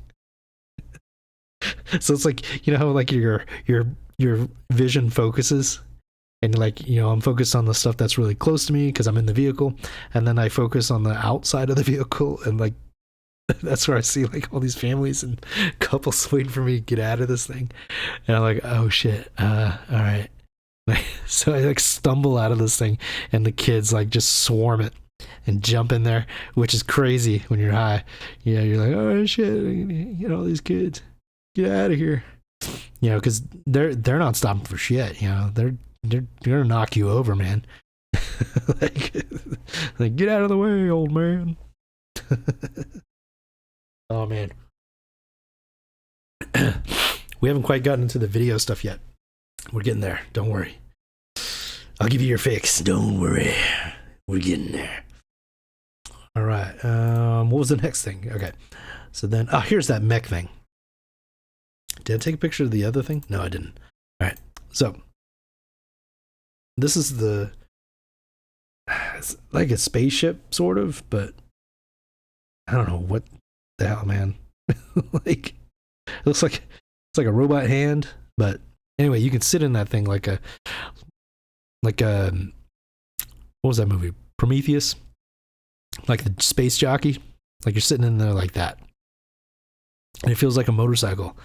Speaker 1: So it's like, how like your vision focuses, and like, I'm focused on the stuff that's really close to me because I'm in the vehicle, and then I focus on the outside of the vehicle, and like that's where I see like all these families and couples waiting for me to get out of this thing. And I'm like, oh shit, all right. So I like stumble out of this thing, and the kids like just swarm it and jump in there, which is crazy when you're high. You're like, oh shit, all these kids. Get out of here, because they're not stopping for shit. They're gonna knock you over, man. like get out of the way, old man. Oh man, we haven't quite gotten into the video stuff yet. We're getting there. Don't worry. I'll give you your fix. Don't worry. We're getting there. All right. What was the next thing? Okay. So then, here's that mech thing. Did I take a picture of the other thing? No, I didn't. All right. So this is it's like a spaceship sort of, but I don't know what the hell, man. Like, it looks like it's like a robot hand, but anyway, you can sit in that thing like a what was that movie? Prometheus? Like the space jockey? Like you're sitting in there like that. And it feels like a motorcycle.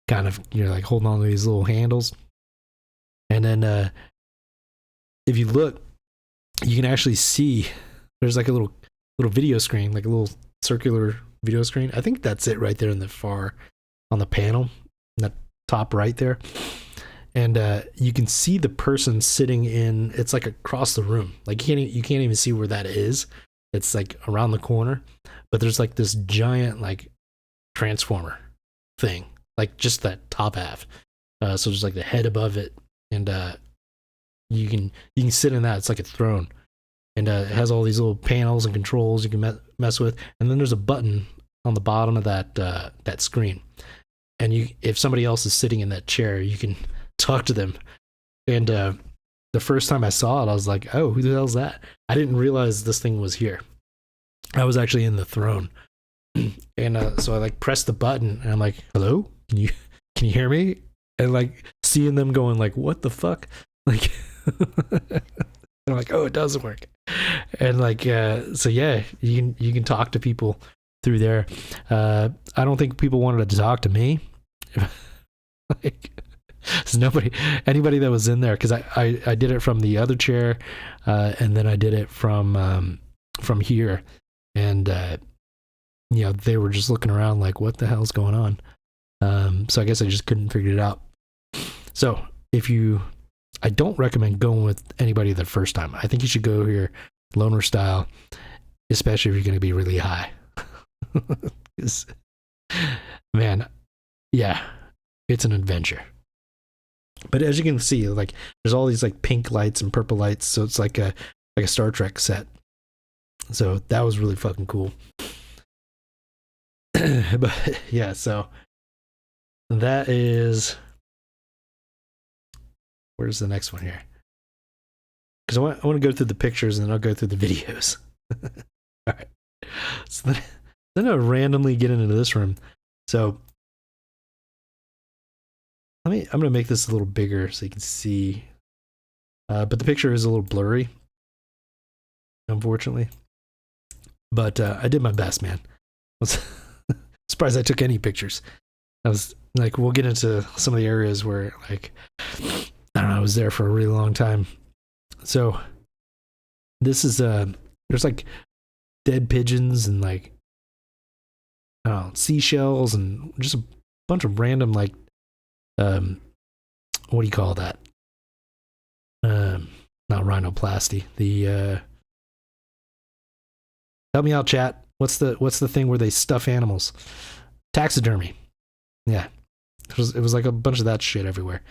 Speaker 1: Kind of, you're like holding on to these little handles. And then if you look, you can actually see there's like a little video screen, like a little circular video screen. I think that's it right there in the far on the panel, in the top right there. And you can see the person sitting in, it's like across the room. Like you can't even see where that is. It's like around the corner, but there's like this giant like transformer thing. Like just that top half. So there's like the head above it, and you can sit in that. It's like a throne, and it has all these little panels and controls you can mess with. And then there's a button on the bottom of that screen, and if somebody else is sitting in that chair, you can talk to them. And the first time I saw it, I was like, oh, who the hell's that? I didn't realize this thing was here. I was actually in the throne. And so I like pressed the button, and I'm like, hello? Can you hear me? And like seeing them going like, what the fuck? Like, and I'm like, oh, it does work. And like, so yeah, you can talk to people through there. I don't think people wanted to talk to me. Like, there's anybody that was in there, because I did it from the other chair, and then I did it from here, and they were just looking around like, what the hell's going on? So I guess I just couldn't figure it out. So I don't recommend going with anybody the first time. I think you should go here loner style, especially if you're going to be really high. Man, yeah, it's an adventure. But as you can see, like there's all these like pink lights and purple lights, so it's like a Star Trek set. So that was really fucking cool. But yeah, so that is. Where's the next one here? Because I want to go through the pictures and then I'll go through the videos. All right. So then I randomly get into this room. So I'm gonna make this a little bigger so you can see. But the picture is a little blurry, unfortunately. But I did my best, man. I was surprised I took any pictures. I was like, we'll get into some of the areas where, like, I don't know, I was there for a really long time. So this is there's like dead pigeons and like I don't know, seashells and just a bunch of random like what do you call that? Not rhinoplasty. The help me out, chat. What's the thing where they stuff animals? Taxidermy. Yeah. It was like a bunch of that shit everywhere.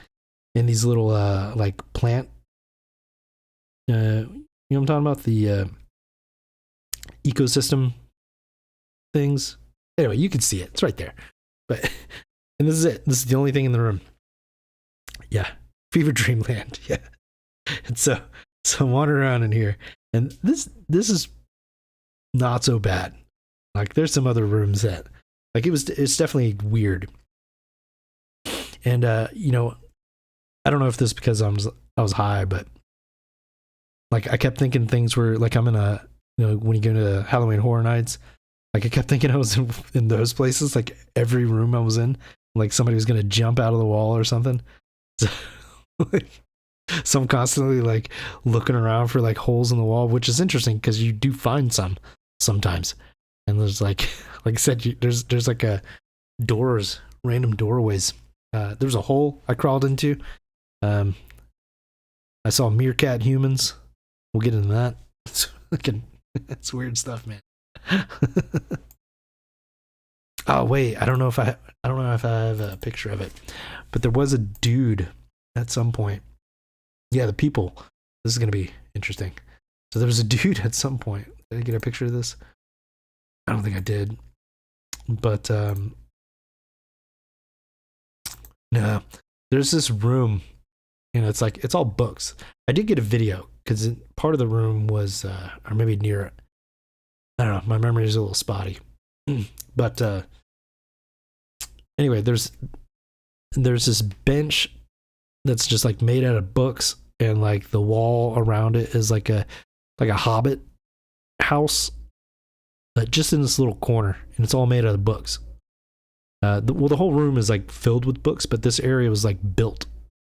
Speaker 1: In these little like plant you know what I'm talking about? The ecosystem things. Anyway, you can see it. It's right there. But and this is it. This is the only thing in the room. Yeah. Fever Dreamland. Yeah. And so I'm wandering around in here. And this is not so bad. Like there's some other rooms that like it's definitely weird. And you know, I don't know if this is because I was high, but like I kept thinking things were like I'm in a, you know, when you go to Halloween Horror Nights, like I kept thinking I was in those places, like every room I was in, like somebody was gonna jump out of the wall or something. So, like, so I'm constantly like looking around for like holes in the wall, which is interesting because you do find some sometimes. And there's like I said, there's like a random doorways. There's a hole I crawled into. I saw meerkat humans. We'll get into that. It's weird stuff, man. Oh wait, I don't know if I have a picture of it, but there was a dude at some point. Yeah, the people. This is gonna be interesting. So there was a dude at some point. Did I get a picture of this? I don't think I did. But no, there's this room, and it's like it's all books. I did get a video because part of the room was, or maybe near it. I don't know. My memory is a little spotty. But anyway, there's this bench that's just like made out of books, and like the wall around it is like a hobbit house, just in this little corner, and it's all made out of books. The whole room is like filled with books, but this area was like built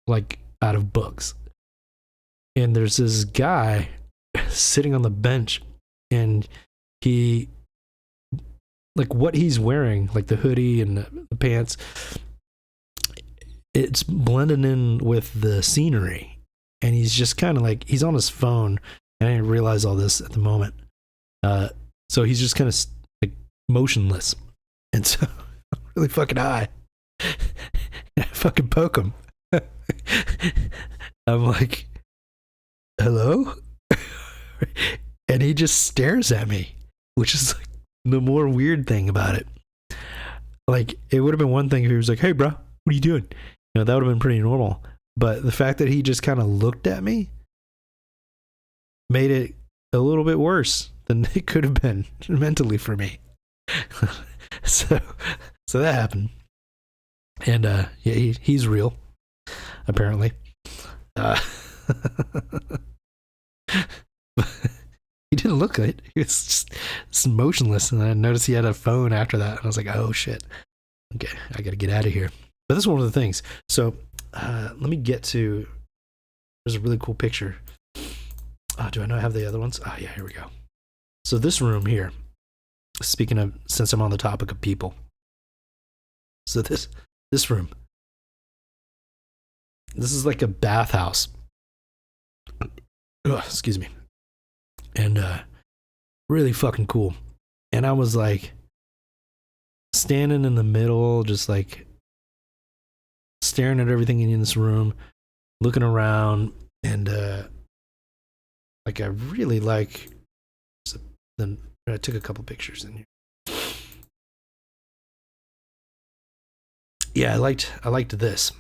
Speaker 1: like out of books. And there's this guy sitting on the bench, and he, like what he's wearing, like the hoodie and the pants, it's blending in with the scenery. And he's just kind of like, he's on his phone, and I didn't realize all this at the moment. So he's just kind of like motionless. And so I'm really fucking high. I fucking poke him. I'm like, hello? And he just stares at me, which is like the more weird thing about it. Like, it would have been one thing if he was like, hey, bro, what are you doing? You know, that would have been pretty normal. But the fact that he just kind of looked at me made it a little bit worse than it could have been mentally for me. So that happened. And yeah, he's real, apparently. He didn't look good. He was just motionless, and I noticed he had a phone after that, and I was like, oh shit, okay, I gotta get out of here. But this is one of the things. So let me get to, there's a really cool picture. Do I know I have the other ones? Oh yeah, here we go. So this room here, speaking of, since I'm on the topic of people, so this room, this is like a bathhouse. Excuse me. And really fucking cool. And I was like standing in the middle, just like staring at everything in this room, looking around, and like I really like. Then I took a couple pictures in here. yeah, I liked this.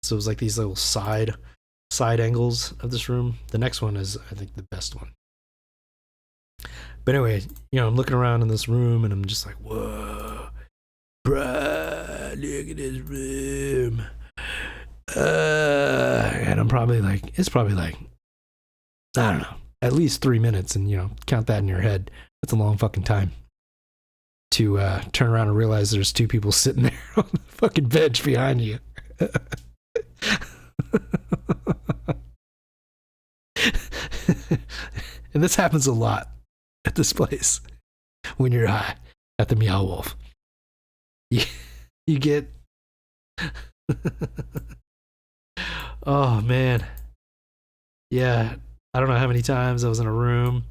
Speaker 1: So it was like these little side angles of this room. The next one is, I think, the best one. But anyway, I'm looking around in this room and I'm just like, whoa, bruh, look at this room. And I'm probably like, it's probably like, I don't know, at least 3 minutes, and count that in your head. That's a long fucking time to turn around and realize there's two people sitting there on the fucking bench behind you. And this happens a lot at this place when you're high at the Meow Wolf. You get oh man, yeah, I don't know how many times I was in a room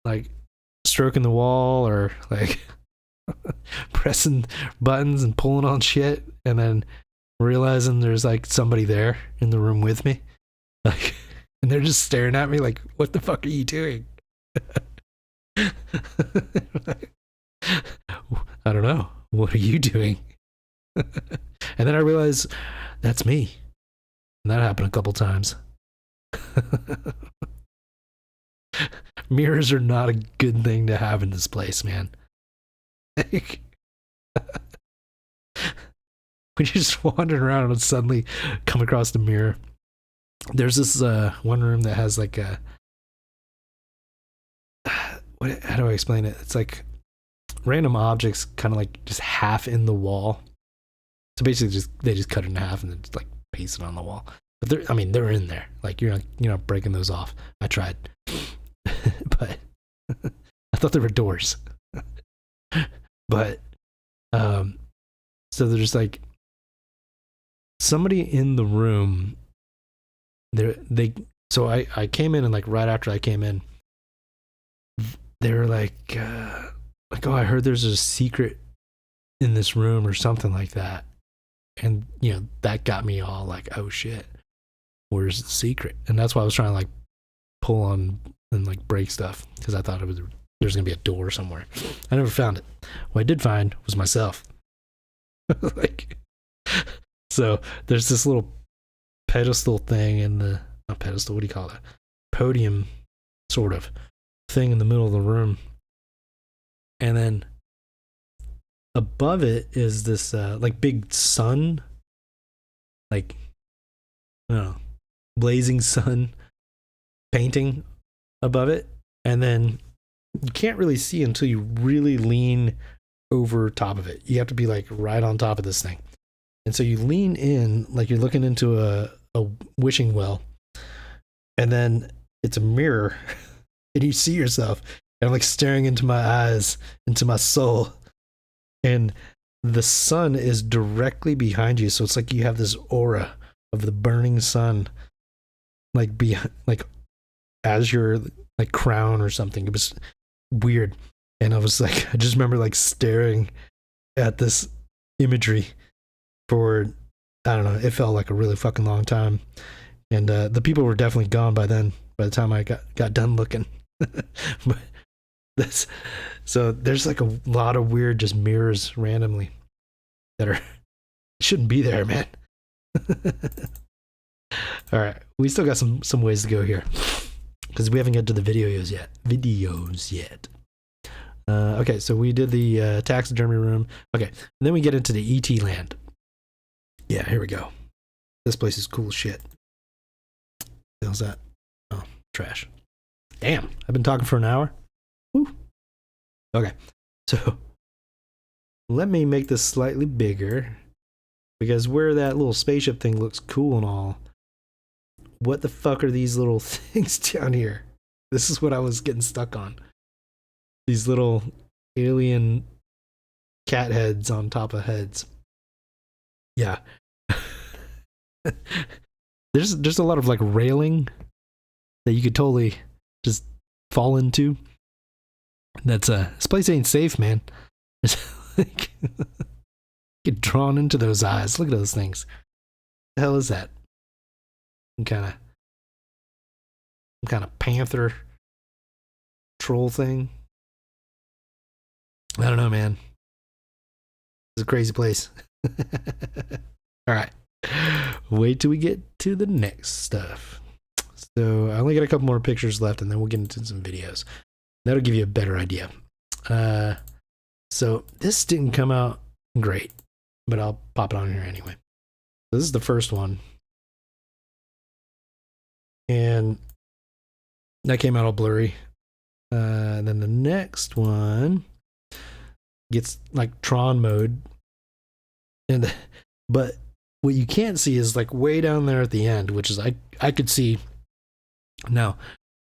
Speaker 1: like stroking the wall or like pressing buttons and pulling on shit, and then realizing there's like somebody there in the room with me, like, and they're just staring at me like, what the fuck are you doing? I don't know, what are you doing? And then I realized that's me, and that happened a couple times. Mirrors are not a good thing to have in this place, man. When you're just wandering around and suddenly come across the mirror. There's this one room that has like a, how do I explain it? It's like random objects kind of like just half in the wall. So basically they just cut it in half and then just like paste it on the wall. But they're in there. Like you're not breaking those off. I tried. But I thought there were doors. But so there's like somebody in the room. So I came in, and like right after I came in, they were like, oh, I heard there's a secret in this room or something like that. And that got me all like, oh shit, where's the secret? And that's why I was trying to like pull on and like break stuff, because I thought there's gonna be a door somewhere. I never found it. What I did find was myself. Like, so there's this little pedestal thing in the, not pedestal, what do you call it? Podium sort of thing in the middle of the room. And then above it is this like big sun, like, I don't know, blazing sun painting above it. And then you can't really see until you really lean over top of it. You have to be like right on top of this thing. And so you lean in like you're looking into a wishing well, and then it's a mirror and you see yourself, and I'm like staring into my eyes, into my soul, and the sun is directly behind you. So it's like you have this aura of the burning sun like like as your like crown or something. It was weird. And I was like, I just remember like staring at this imagery for, I don't know, it felt like a really fucking long time. And the people were definitely gone by then, by the time I got done looking. But so there's like a lot of weird just mirrors randomly that shouldn't be there, man. All right, we still got some ways to go here, because we haven't got to the videos yet. Okay, so we did the taxidermy room. Okay, and then we get into the ET land. Yeah, here we go. This place is cool shit. How's that? Oh, trash. Damn, I've been talking for an hour. Woo. Okay, so let me make this slightly bigger, because where that little spaceship thing looks cool and all, what the fuck are these little things down here? This is what I was getting stuck on. These little alien cat heads on top of heads. Yeah. There's a lot of like railing that you could totally just fall into. That's this place ain't safe, man. It's like get drawn into those eyes. Look at those things. What the hell is that? Some kind of panther troll thing. I don't know, man. It's a crazy place. All right. Wait till we get to the next stuff. So I only got a couple more pictures left, and then we'll get into some videos. That'll give you a better idea. So this didn't come out great, but I'll pop it on here anyway. So this is the first one. And that came out all blurry. Then the next one gets like Tron mode. But what you can't see is like way down there at the end, which is I could see. Now,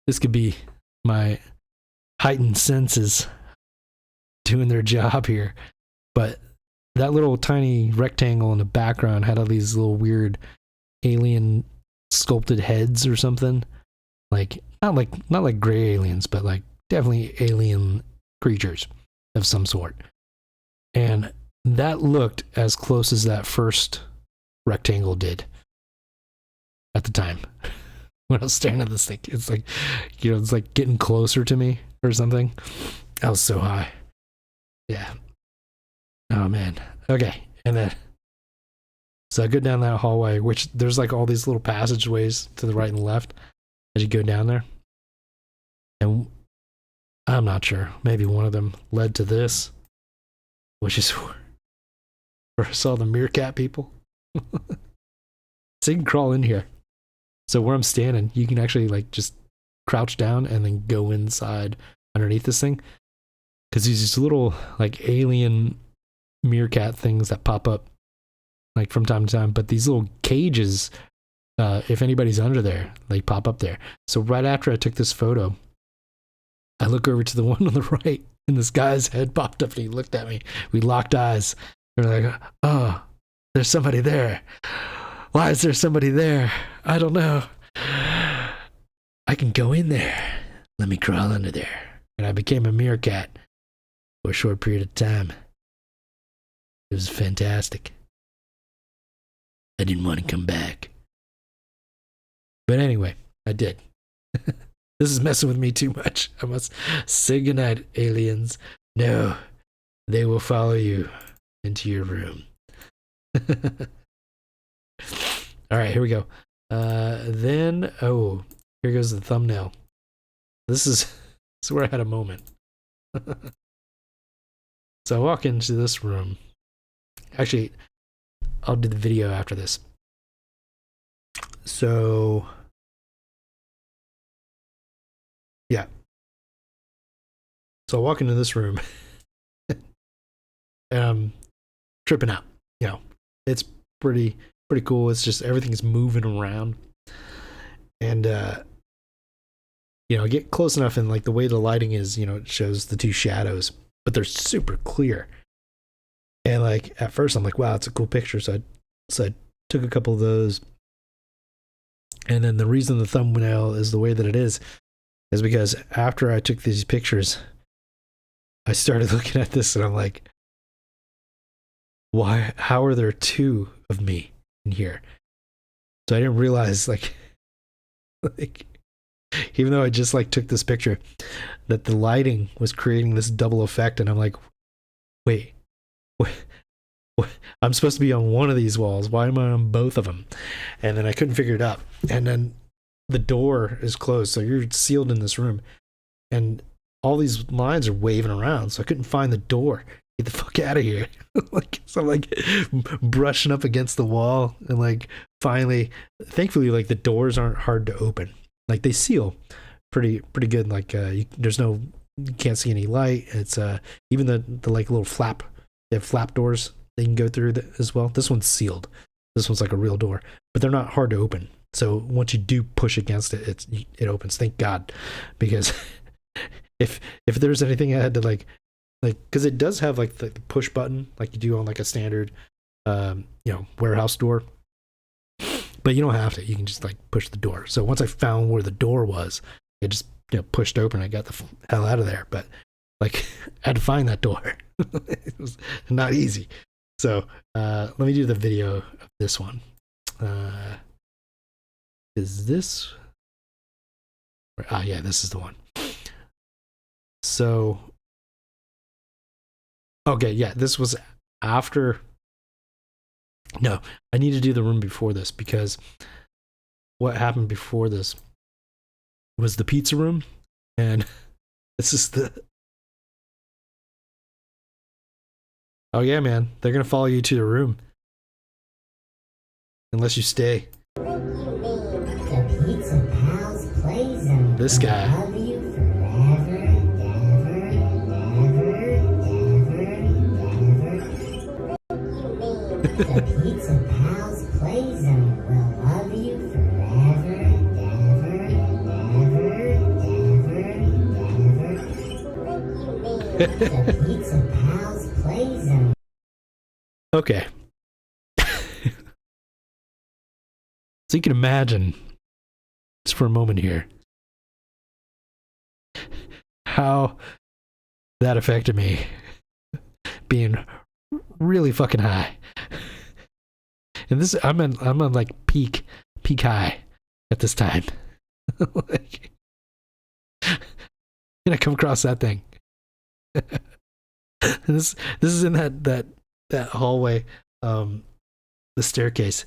Speaker 1: this could be my heightened senses doing their job here. But that little tiny rectangle in the background had all these little weird alien sculpted heads or something. Like not like gray aliens, but like definitely alien creatures of some sort. And that looked as close as that first rectangle did at the time when I was staring at this thing. It's like, you know, it's like getting closer to me or something. I was so high. Yeah. Oh man. Okay. And then, so I go down that hallway, which there's like all these little passageways to the right and left as you go down there. And I'm not sure. Maybe one of them led to this, which is where I saw the meerkat people. So you can crawl in here. So where I'm standing, you can actually like just crouch down and then go inside underneath this thing. Because these little like alien meerkat things that pop up like from time to time. But these little cages, if anybody's under there, they pop up there. So right after I took this photo, I look over to the one on the right, and this guy's head popped up and he looked at me. We locked eyes. We're like, oh, there's somebody there. Why is there somebody there? I don't know. I can go in there. Let me crawl under there. And I became a meerkat for a short period of time. It was fantastic. I didn't want to come back. But anyway, I did. This is messing with me too much. I must say goodnight, aliens. No, they will follow you into your room. All right, here we go. Then, oh, here goes the thumbnail. This is where I had a moment. So I walk into this room. Actually, I'll do the video after this. So, yeah. So I walk into this room. And I'm tripping out. You know, it's pretty cool. It's just everything's moving around. And, you know, I get close enough and like the way the lighting is, you know, it shows the two shadows, but they're super clear. And like at first I'm like, wow, it's a cool picture. So I took a couple of those. And then the reason the thumbnail is the way that it is because after I took these pictures, I started looking at this and I'm like, why, how are there two of me in here? So I didn't realize like even though I just like took this picture, that the lighting was creating this double effect. And I'm like, wait, I'm supposed to be on one of these walls. Why am I on both of them? And then I couldn't figure it out. And then the door is closed. So you're sealed in this room. And all these lines are waving around. So I couldn't find the door. Get the fuck out of here. Like, so I'm like brushing up against the wall. And like finally, thankfully, like the doors aren't hard to open. Like they seal pretty good. Like you can't see any light. It's even the like little flap. They have flap doors they can go through as well. This one's sealed. This one's like a real door, but they're not hard to open. So once you do push against it, it opens. Thank God, because if there's anything I had to like because it does have like the push button like you do on like a standard warehouse door, but you don't have to. You can just like push the door. So once I found where the door was, it just pushed open. I got the hell out of there. But like I had to find that door. It was not easy. So let me do the video of this one. Is this? Yeah, this is the one. So, okay, yeah, this was after No, I need to do the room before this, because what happened before this was the pizza room, and this is the... Oh yeah, man, they're gonna follow you to the room unless you stay.
Speaker 3: The Pizza Pals Play Zone.
Speaker 1: This guy.
Speaker 3: Love you forever and ever and ever and ever. The Pizza Pals Play Zone will love you forever and ever and ever and ever and ever. The Pizza Pals Play Zone.
Speaker 1: Okay. So you can imagine, just for a moment here, how that affected me being really fucking high. And this, I'm on like peak high at this time. Like, and I come across that thing. And this is in that hallway, the staircase.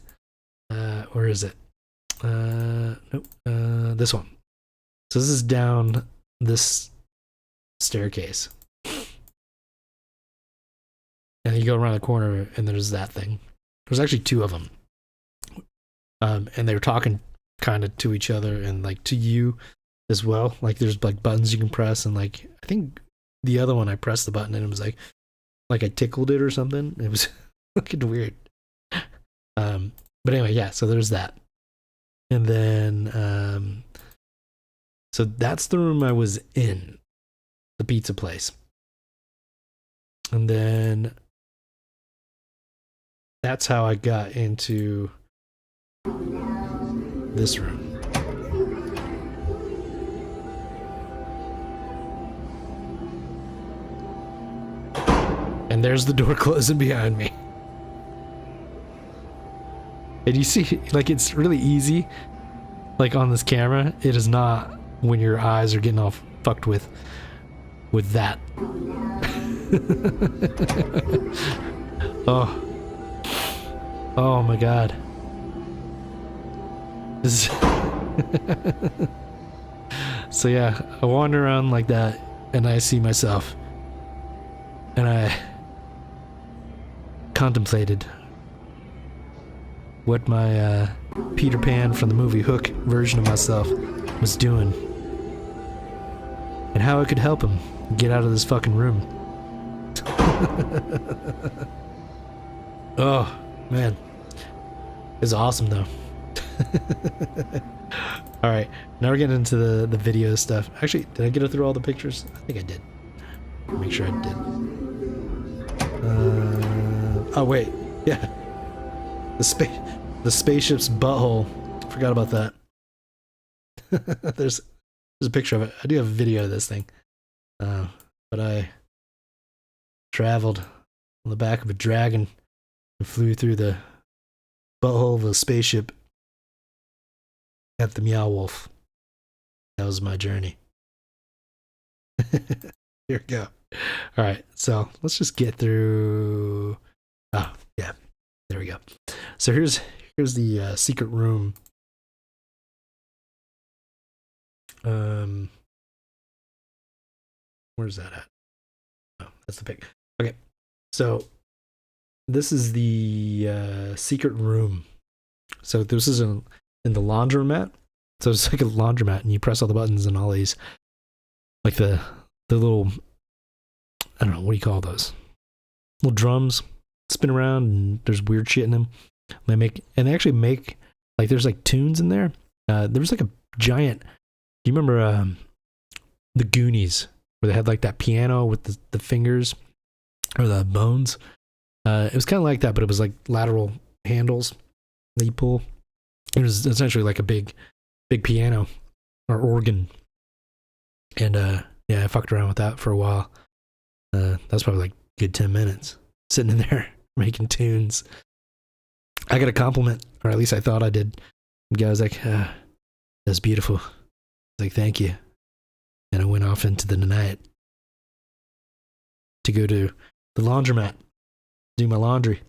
Speaker 1: Where is it? Nope. This one. So this is down this staircase. And you go around the corner and there's that thing. There's actually two of them. And they were talking kind of to each other and like to you as well. Like there's like buttons you can press, and like I think the other one I pressed the button and it was like I tickled it or something. It was fucking weird. But anyway, yeah, so there's that. And then so that's the room I was in, the pizza place. And then that's how I got into this room. And there's the door closing behind me. And you see, like, it's really easy, like, on this camera. It is not when your eyes are getting all fucked with that. Oh my god. This is so yeah, I wander around like that, and I see myself, and I contemplated what my Peter Pan from the movie Hook version of myself was doing, and how I could help him get out of this fucking room. Oh man, it's awesome though. All right, now we're getting into the video stuff. Actually, did I get through all the pictures? I think I did. Make sure I did. Oh wait, yeah. The spaceship's butthole. Forgot about that. There's a picture of it. I do have a video of this thing. But I traveled on the back of a dragon and flew through the butthole of a spaceship at the Meow Wolf. That was my journey. Here we go. All right, so let's just get through. Oh, yeah, there we go. So here's the secret room. Where's that at? Oh, that's the pic. Okay, so this is the secret room. So this is in the laundromat. So it's like a laundromat, and you press all the buttons and all these, like the little, I don't know, what do you call those? Little drums spin around, and there's weird shit in them. They actually make, like, there's like tunes in there. There was like a giant, do you remember the Goonies, where they had like that piano with the fingers or the bones? It was kind of like that, but it was like lateral handles that you pull. It was essentially like a big piano or organ. And yeah, I fucked around with that for a while. That's probably like a good 10 minutes sitting in there making tunes. I got a compliment, or at least I thought I did. The guy was like, that's beautiful. I was like, thank you. And I went off into the night to go to the laundromat, do my laundry.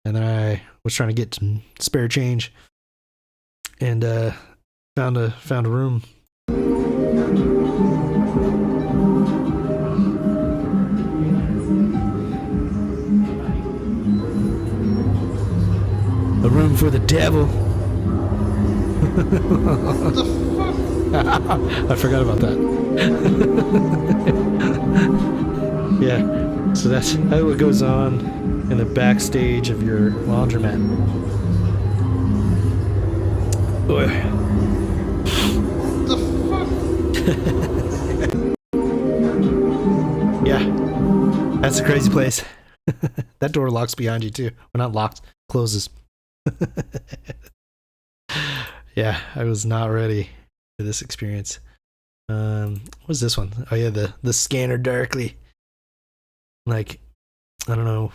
Speaker 1: and then I was trying to get some spare change, and found a room. A room for the devil.
Speaker 2: What the fuck?
Speaker 1: I forgot about that. Yeah, so that's what goes on in the backstage of your laundromat. Boy.
Speaker 2: The fuck?
Speaker 1: Yeah, that's a crazy place. That door locks behind you too. Well, not locked, closes. Yeah, I was not ready for this experience. What's this one? Oh yeah, the scanner darkly. Like, I don't know.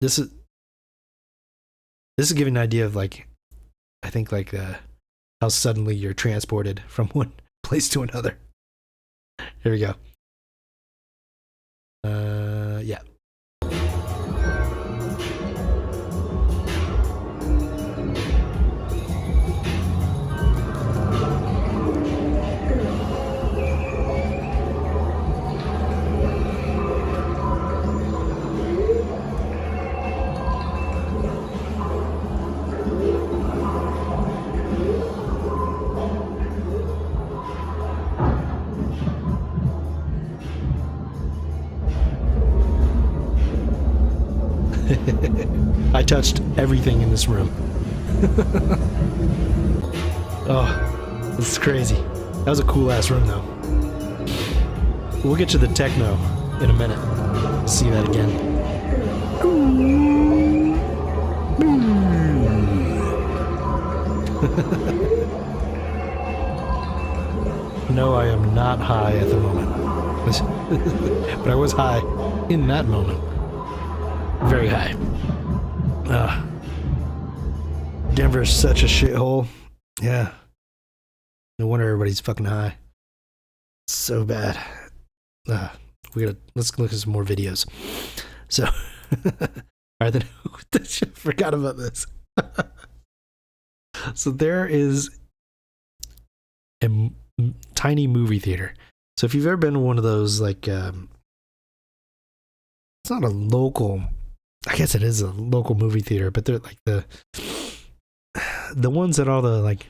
Speaker 1: This is giving an idea of like, I think like how suddenly you're transported from one place to another. Here we go. Yeah. I touched everything in this room. Oh, this is crazy. That was a cool ass room though. We'll get to the techno in a minute. See that again. No, I am not high at the moment. But I was high in that moment. Very high. Denver is such a shithole. Yeah. No wonder everybody's fucking high. So bad. Let's look at some more videos. So, alright then. Forgot about this. So there is a tiny movie theater. So if you've ever been to one of those, like, it's not a local. I guess it is a local movie theater, but they're like the ones that all the like.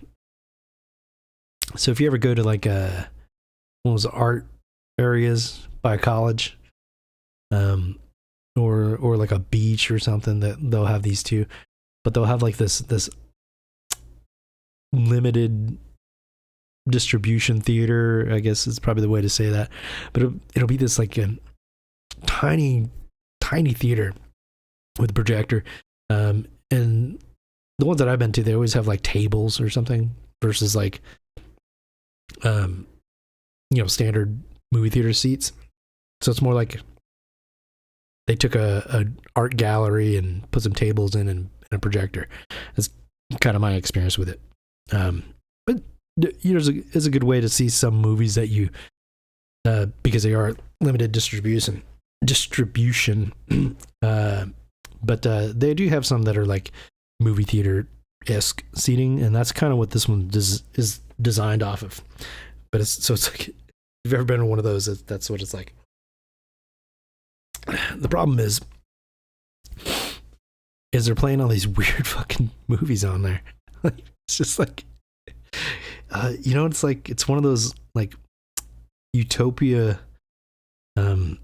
Speaker 1: So if you ever go to like one of those art areas by a college, or like a beach or something, that they'll have these too, but they'll have like this limited distribution theater, I guess is probably the way to say that, but it'll be this like a tiny theater with a projector, and the ones that I've been to, they always have like tables or something versus like standard movie theater seats. So it's more like they took a art gallery and put some tables in and a projector. That's kind of my experience with it. But it's a good way to see some movies that you because they are limited distribution. But they do have some that are like movie theater-esque seating, and that's kind of what this one is designed off of. But it's like, if you've ever been to one of those, that's what it's like. The problem is they're playing all these weird fucking movies on there. It's just like, it's like, it's one of those like utopia, kind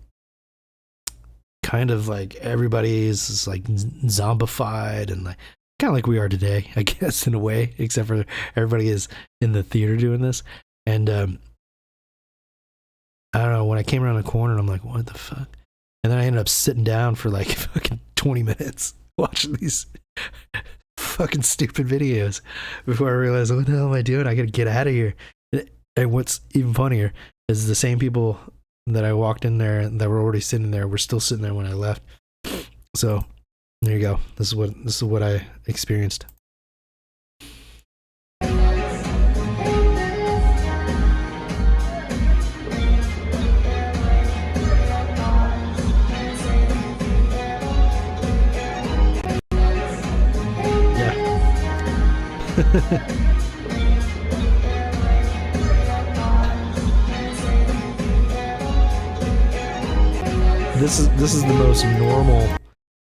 Speaker 1: of like everybody is like zombified and like kind of like we are today, I guess, in a way, except for everybody is in the theater doing this. And I don't know, when I came around the corner, I'm like, what the fuck? And then I ended up sitting down for like fucking 20 minutes watching these fucking stupid videos before I realized, what the hell am I doing? I gotta get out of here. And what's even funnier is the same people that I walked in there that were already sitting there were still sitting there when I left. So there you go. This is what I experienced. This is the most normal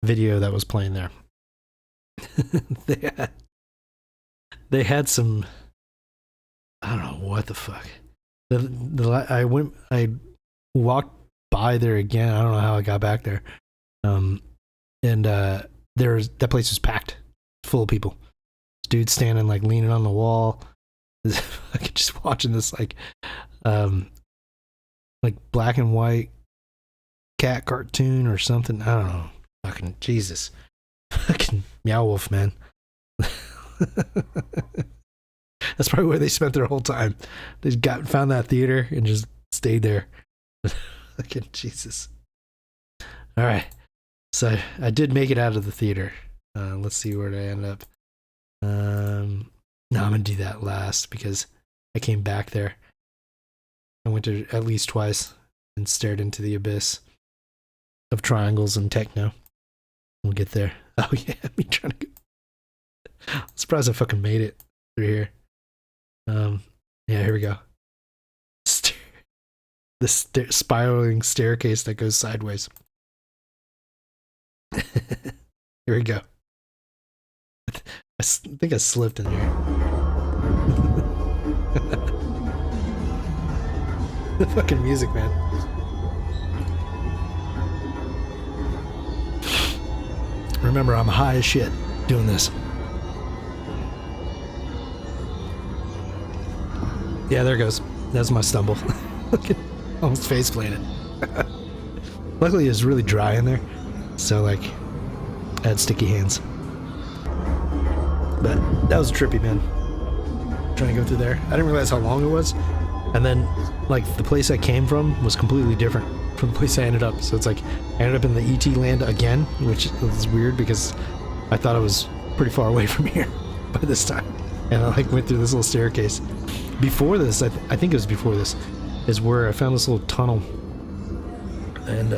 Speaker 1: video that was playing there. they had some, I don't know what the fuck. I walked by there again. I don't know how I got back there. That place was packed, full of people. Dude standing like leaning on the wall. I could just watching this like black and white cat cartoon or something. I don't know. Fucking Jesus. Fucking Meow Wolf, man. That's probably where they spent their whole time. They found that theater and just stayed there. Fucking Jesus. All right. So I did make it out of the theater. Let's see where I end up. No, I'm gonna do that last because I came back there. I went to at least twice and stared into the abyss of triangles and techno. We'll get there. Oh yeah, me trying to go. I'm surprised I fucking made it through here. Yeah, here we go. The spiraling staircase that goes sideways. Here we go. I think I slipped in here. The fucking music, man. Remember, I'm high as shit doing this. Yeah, there it goes. That's my stumble. Almost face planted. Luckily, it's really dry in there, so like, I had sticky hands. But that was trippy, man. Trying to go through there. I didn't realize how long it was, and then like the place I came from was completely different from the place I ended up. So it's like I ended up in the ET land again, which is weird because I thought I was pretty far away from here by this time, and I like went through this little staircase. Before this, I think it was before this, is where I found this little tunnel. And,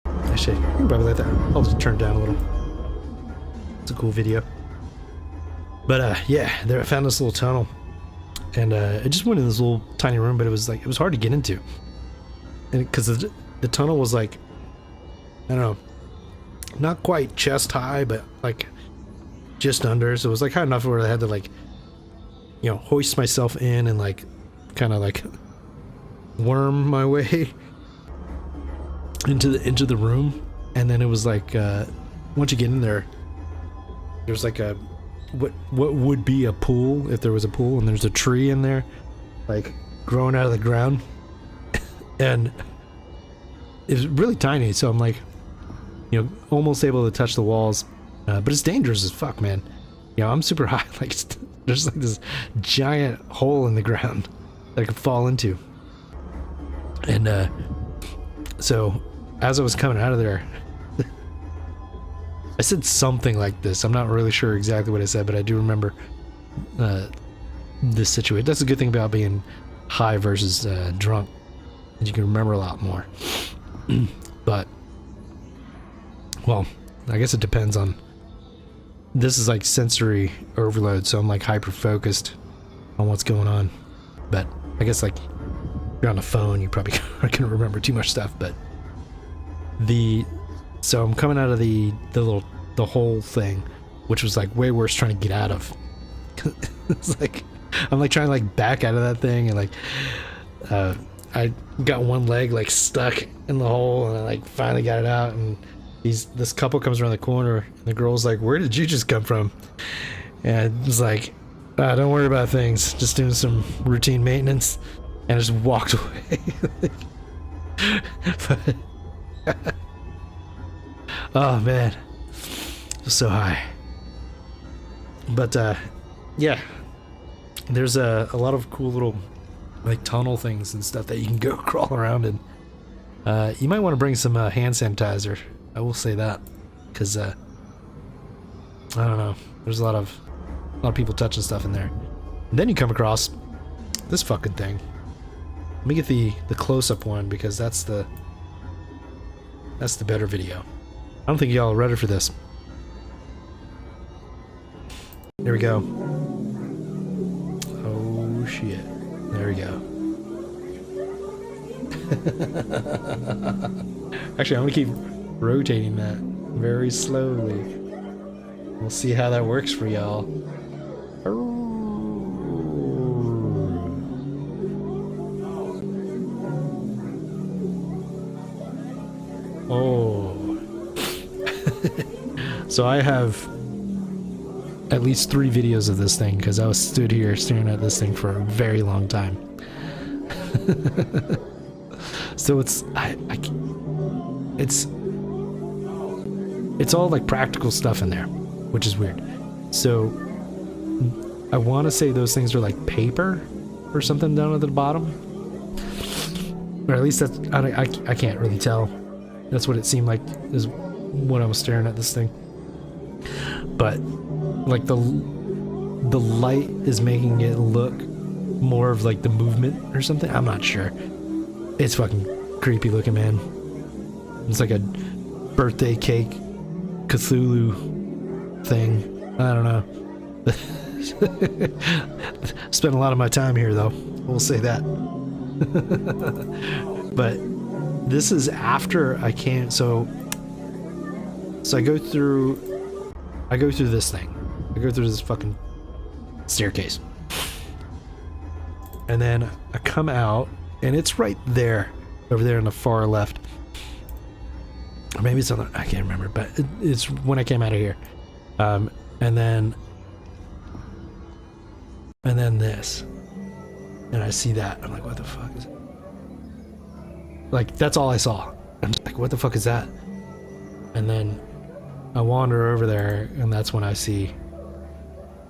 Speaker 1: actually, you can probably let that, I'll just turn it down a little. It's a cool video. But, yeah, there I found this little tunnel. And, I just went in this little tiny room, but it was hard to get into. And, because the tunnel was like, I don't know, not quite chest high, but like, just under. So it was like high enough where I had to like, you know, hoist myself in and like kind of like worm my way into the room. And then it was like once you get in there, there's like a what would be a pool if there was a pool, and there's a tree in there like growing out of the ground. And it was really tiny, so I'm like, you know, almost able to touch the walls, but it's dangerous as fuck, man. You know, I'm super high, like there's like this giant hole in the ground that I could fall into. And so as I was coming out of there, I said something like this. I'm not really sure exactly what I said, but I do remember this situation. That's a good thing about being high versus drunk, is you can remember a lot more. But, well, I guess it depends on. This is like sensory overload, so I'm like hyper focused on what's going on. But I guess like if you're on a phone, you probably aren't gonna remember too much stuff. But so I'm coming out of the whole thing, which was like way worse trying to get out of. It's like I'm like trying to like back out of that thing, and like I got one leg like stuck in the hole, and I like finally got it out, and this couple comes around the corner, and the girl's like, "Where did you just come from?" And it's like, "Don't worry about things, just doing some routine maintenance," and I just walked away. But, oh man, so high. But yeah, there's a lot of cool little like tunnel things and stuff that you can go crawl around in. You might want to bring some hand sanitizer. I will say that, because I don't know, there's a lot of people touching stuff in there. And then you come across this fucking thing. Let me get the close-up one, because that's the better video. I don't think y'all are ready for this. Here we go. Oh shit. There we go. Actually, I'm gonna keep rotating that very slowly. We'll see how that works for y'all. Oh. So I have at least 3 videos of this thing because I was stood here staring at this thing for a very long time. So it's it's all like practical stuff in there, which is weird. So I want to say those things are like paper or something down at the bottom, or at least that's I can't really tell. That's what it seemed like is when I was staring at this thing. But like the light is making it look more of like the movement or something. I'm not sure. It's fucking creepy looking, man. It's like a birthday cake Cthulhu thing. I don't know. Spent a lot of my time here though. We'll say that. But this is after I came, so I go through this thing. I go through this fucking staircase. And then I come out, and it's right there, over there on the far left. Or maybe it's on the, I can't remember, but it's when I came out of here. And then this. And I see that. I'm like, what the fuck is it? Like, that's all I saw. I'm just like, what the fuck is that? And then I wander over there, and that's when I see,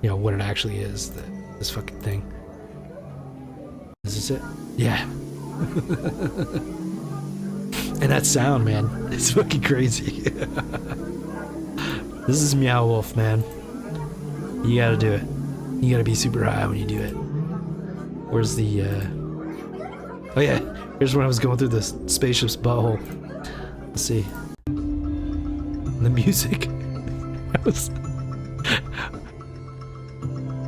Speaker 1: you know, what it actually is, this fucking thing. Is this it? Yeah. And that sound, man, it's fucking crazy. This is Meow Wolf, man. You gotta do it. You gotta be super high when you do it. Where's the, oh yeah, here's when I was going through the spaceship's butthole. Let's see. The music.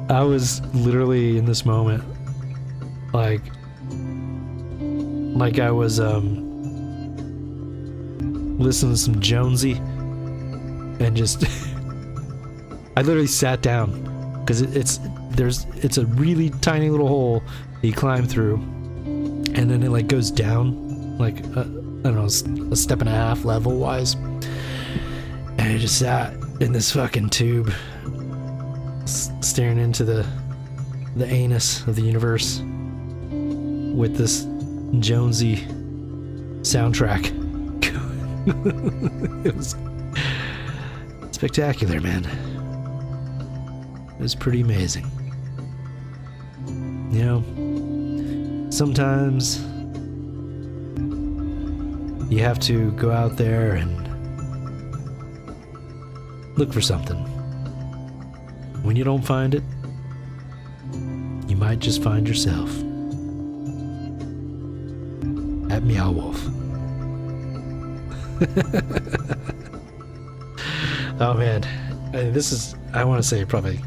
Speaker 1: I was literally in this moment, like I was listening to some Jonesy, and just I literally sat down because it's a really tiny little hole that you climb through, and then it like goes down like I don't know, a step and a half level wise, and I just sat in this fucking tube staring into the anus of the universe with this Jonesy soundtrack. It was spectacular, man. It was pretty amazing. You know, sometimes you have to go out there and look for something. When you don't find it, you might just find yourself at Meow Wolf. Oh man, this is, I want to say probably,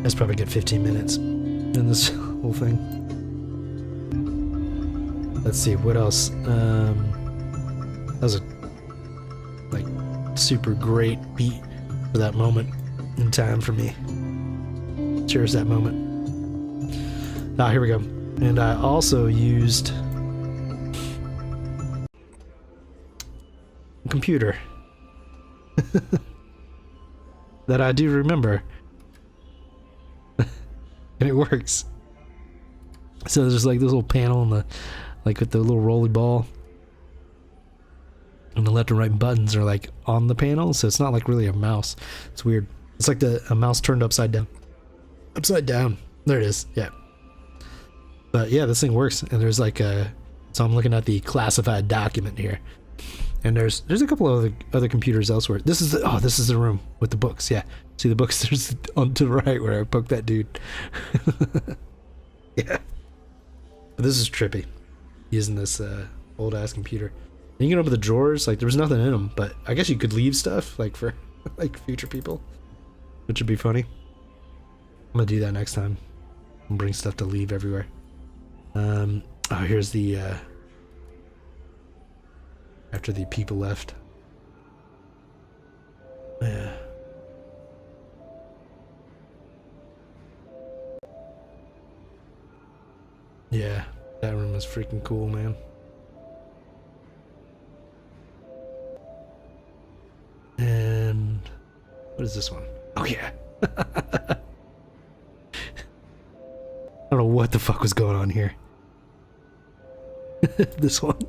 Speaker 1: that's probably a good 15 minutes in this whole thing. Let's see, what else? That was a like super great beat for that moment in time for me. Cherish that moment. Ah, here we go. And I also used a computer that I do remember. And it works. So there's like this little panel in the, like with the little rolly ball, and the left and right buttons are like on the panel, so it's not like really a mouse. It's weird. It's like a mouse turned upside down. Upside down. There it is. Yeah. But yeah, this thing works. And there's like a, so I'm looking at the classified document here, and there's a couple of other computers elsewhere. This is the room with the books. Yeah. See the books? There's on to the right where I poked that dude. Yeah. But this is trippy. Using this old ass computer. And you can open the drawers. Like there was nothing in them, but I guess you could leave stuff like for like future people. which would be funny. I'm gonna do that next time. And bring stuff to leave everywhere. Oh, here's the after the people left. Yeah. Yeah, that room is freaking cool, man. And what is this one? Oh yeah. I don't know what the fuck was going on here. This one.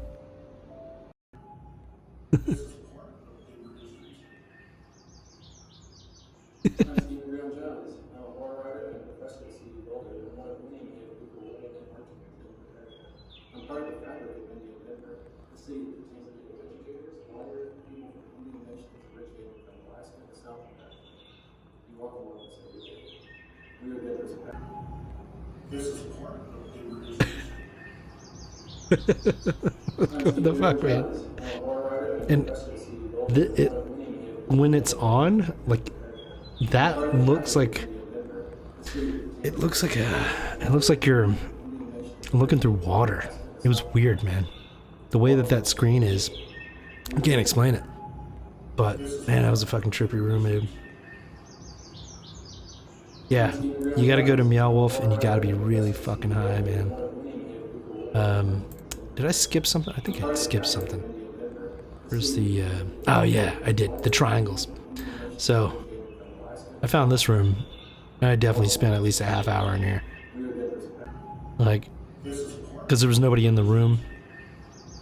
Speaker 1: What the fuck, man? And when it's on, like, that looks like it looks like you're looking through water. It was weird, man. The way that screen is, I can't explain it. But man, that was a fucking trippy room, dude. Yeah, you gotta go to Meow Wolf and you gotta be really fucking high, man. Did I skip something? I think I skipped something. Where's the, oh yeah, I did. The triangles. So, I found this room, and I definitely spent at least a half hour in here. Like, because there was nobody in the room.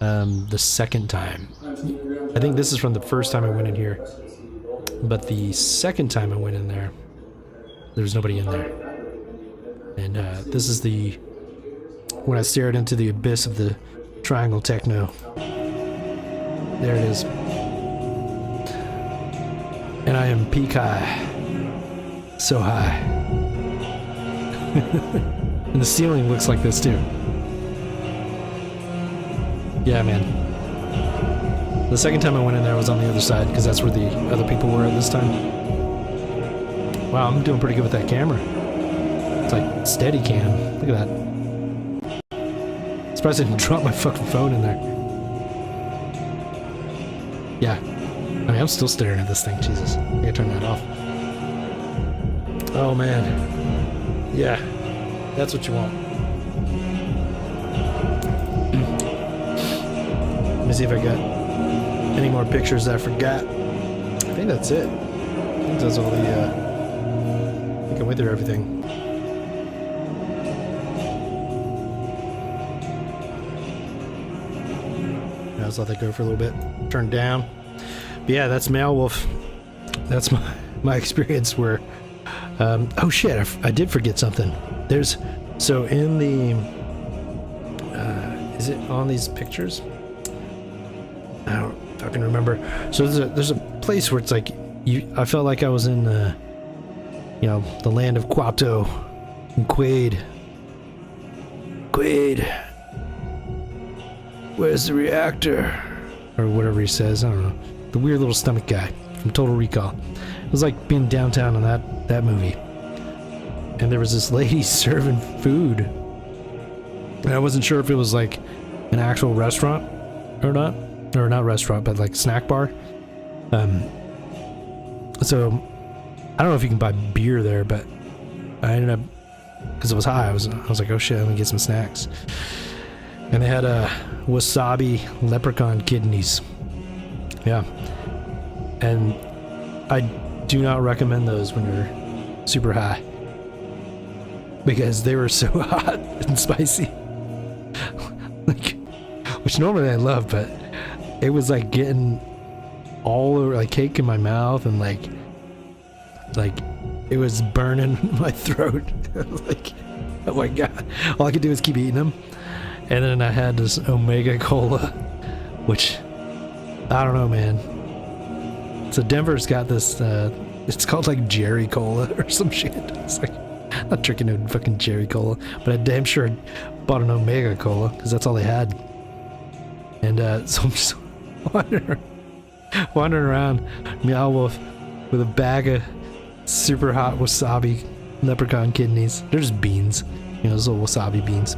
Speaker 1: The second time. I think this is from the first time I went in here. But the second time I went in there, there was nobody in there. And, this is the, when I stared into the abyss of the triangle techno. There it is. And I am peak high. So high. And the ceiling looks like this too. Yeah, man. The second time I went in there was on the other side, because that's where the other people were at this time. Wow, I'm doing pretty good with that camera. It's like steady cam. Look at that. Surprised I didn't drop my fucking phone in there. Yeah. I mean, I'm still staring at this thing. Jesus. I gotta turn that off. Oh, man. Yeah. That's what you want. Let me see if I got any more pictures that I forgot. I think that's it. I think that's all the, I think I went through everything. I just let that go for a little bit. Turn down. But yeah, that's Meow Wolf. That's my experience where, oh shit, I did forget something. There's, so in the, is it on these pictures? I don't fucking remember. So there's a place where it's like, I felt like I was in, you know, the land of Kuato and Quaid. Where's the reactor? Or whatever he says, I don't know. The weird little stomach guy from Total Recall. It was like being downtown in that movie. And there was this lady serving food. And I wasn't sure if it was like an actual restaurant or not. Or not restaurant, but like snack bar. So, I don't know if you can buy beer there, but I ended up, because it was high, I was like, oh shit, I'm gonna get some snacks. And they had wasabi leprechaun kidneys. Yeah. And I do not recommend those when you're super high. Because they were so hot and spicy. Like, which normally I love, but it was like getting all over, like cake in my mouth, and like it was burning my throat. Like, oh my god. All I could do was keep eating them. And then I had this Omega Cola, which, I don't know, man. So Denver's got this, it's called like Jerry Cola or some shit. It's like, I'm not drinking no fucking Jerry Cola, but I damn sure bought an Omega Cola, because that's all they had. And so I'm just wandering around Meow Wolf with a bag of super hot wasabi leprechaun kidneys. They're just beans, you know, those little wasabi beans.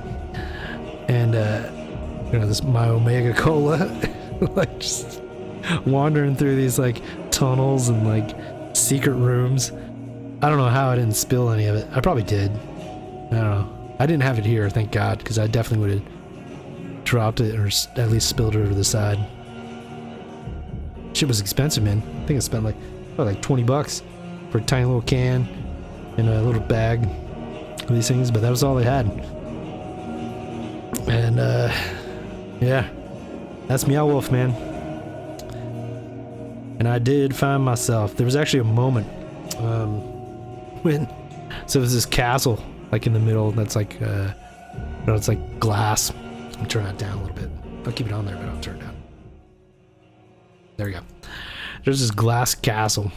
Speaker 1: And you know, this my Omega Cola, like just wandering through these like tunnels and like secret rooms. I don't know how I didn't spill any of it. I probably did. I don't know. I didn't have it here, thank God, because I definitely would have dropped it or at least spilled it over the side. Shit was expensive, man. I think I spent like $20 for a tiny little can and a little bag of these things, but that was all they had. And yeah, that's Meow Wolf, man. And I did find myself. There was actually a moment when, so there's this castle like in the middle that's like, you know, it's like glass. I'll turn that down a little bit. I'll keep it on there, but I'll turn it down. There we go. There's this glass castle,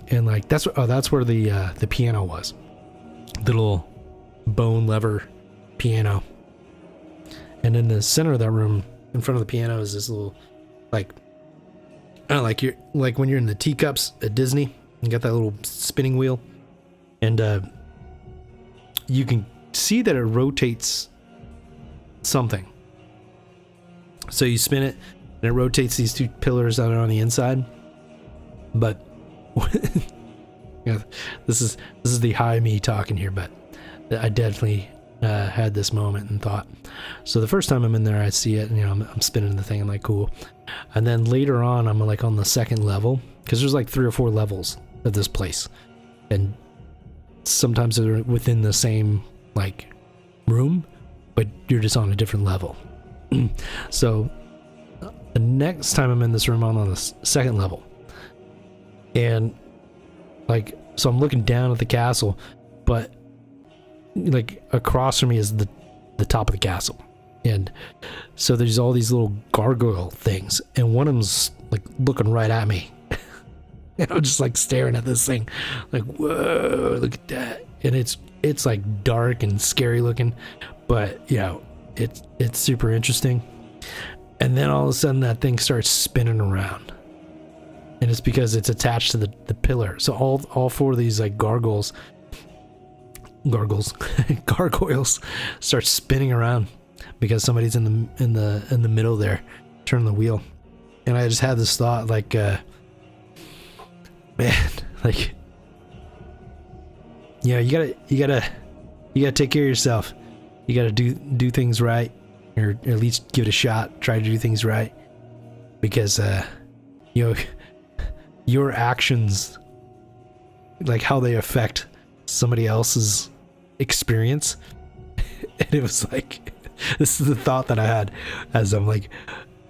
Speaker 1: and like that's where the piano was, the little bone lever piano. And in the center of that room, in front of the piano, is this little, like, I don't know, like you're like when you're in the teacups at Disney, you got that little spinning wheel, and you can see that it rotates something. So you spin it, and it rotates these two pillars that are on the inside. But yeah, this is the high me talking here, but I definitely had this moment and thought. So the first time I'm in there, I see it, and you know, I'm spinning the thing, and like, cool. And then later on, I'm like on the second level, because there's like 3 or 4 levels of this place, and sometimes they're within the same like room, but you're just on a different level. So the next time I'm in this room, I'm on the second level, and like, so I'm looking down at the castle, but like across from me is the top of the castle, and so there's all these little gargoyle things, and one of them's like looking right at me. And I'm just like staring at this thing like, whoa, look at that. And it's like dark and scary looking, but you know, it's super interesting. And then all of a sudden that thing starts spinning around, and it's because it's attached to the pillar. So all 4 of these like gargoyles start spinning around because somebody's in the middle there, turning the wheel. And I just had this thought, like, man, like, you know, you gotta take care of yourself. You gotta do things right, or at least give it a shot. Try to do things right, because you know, your actions, like how they affect somebody else's experience. And it was like, this is the thought that I had as I'm like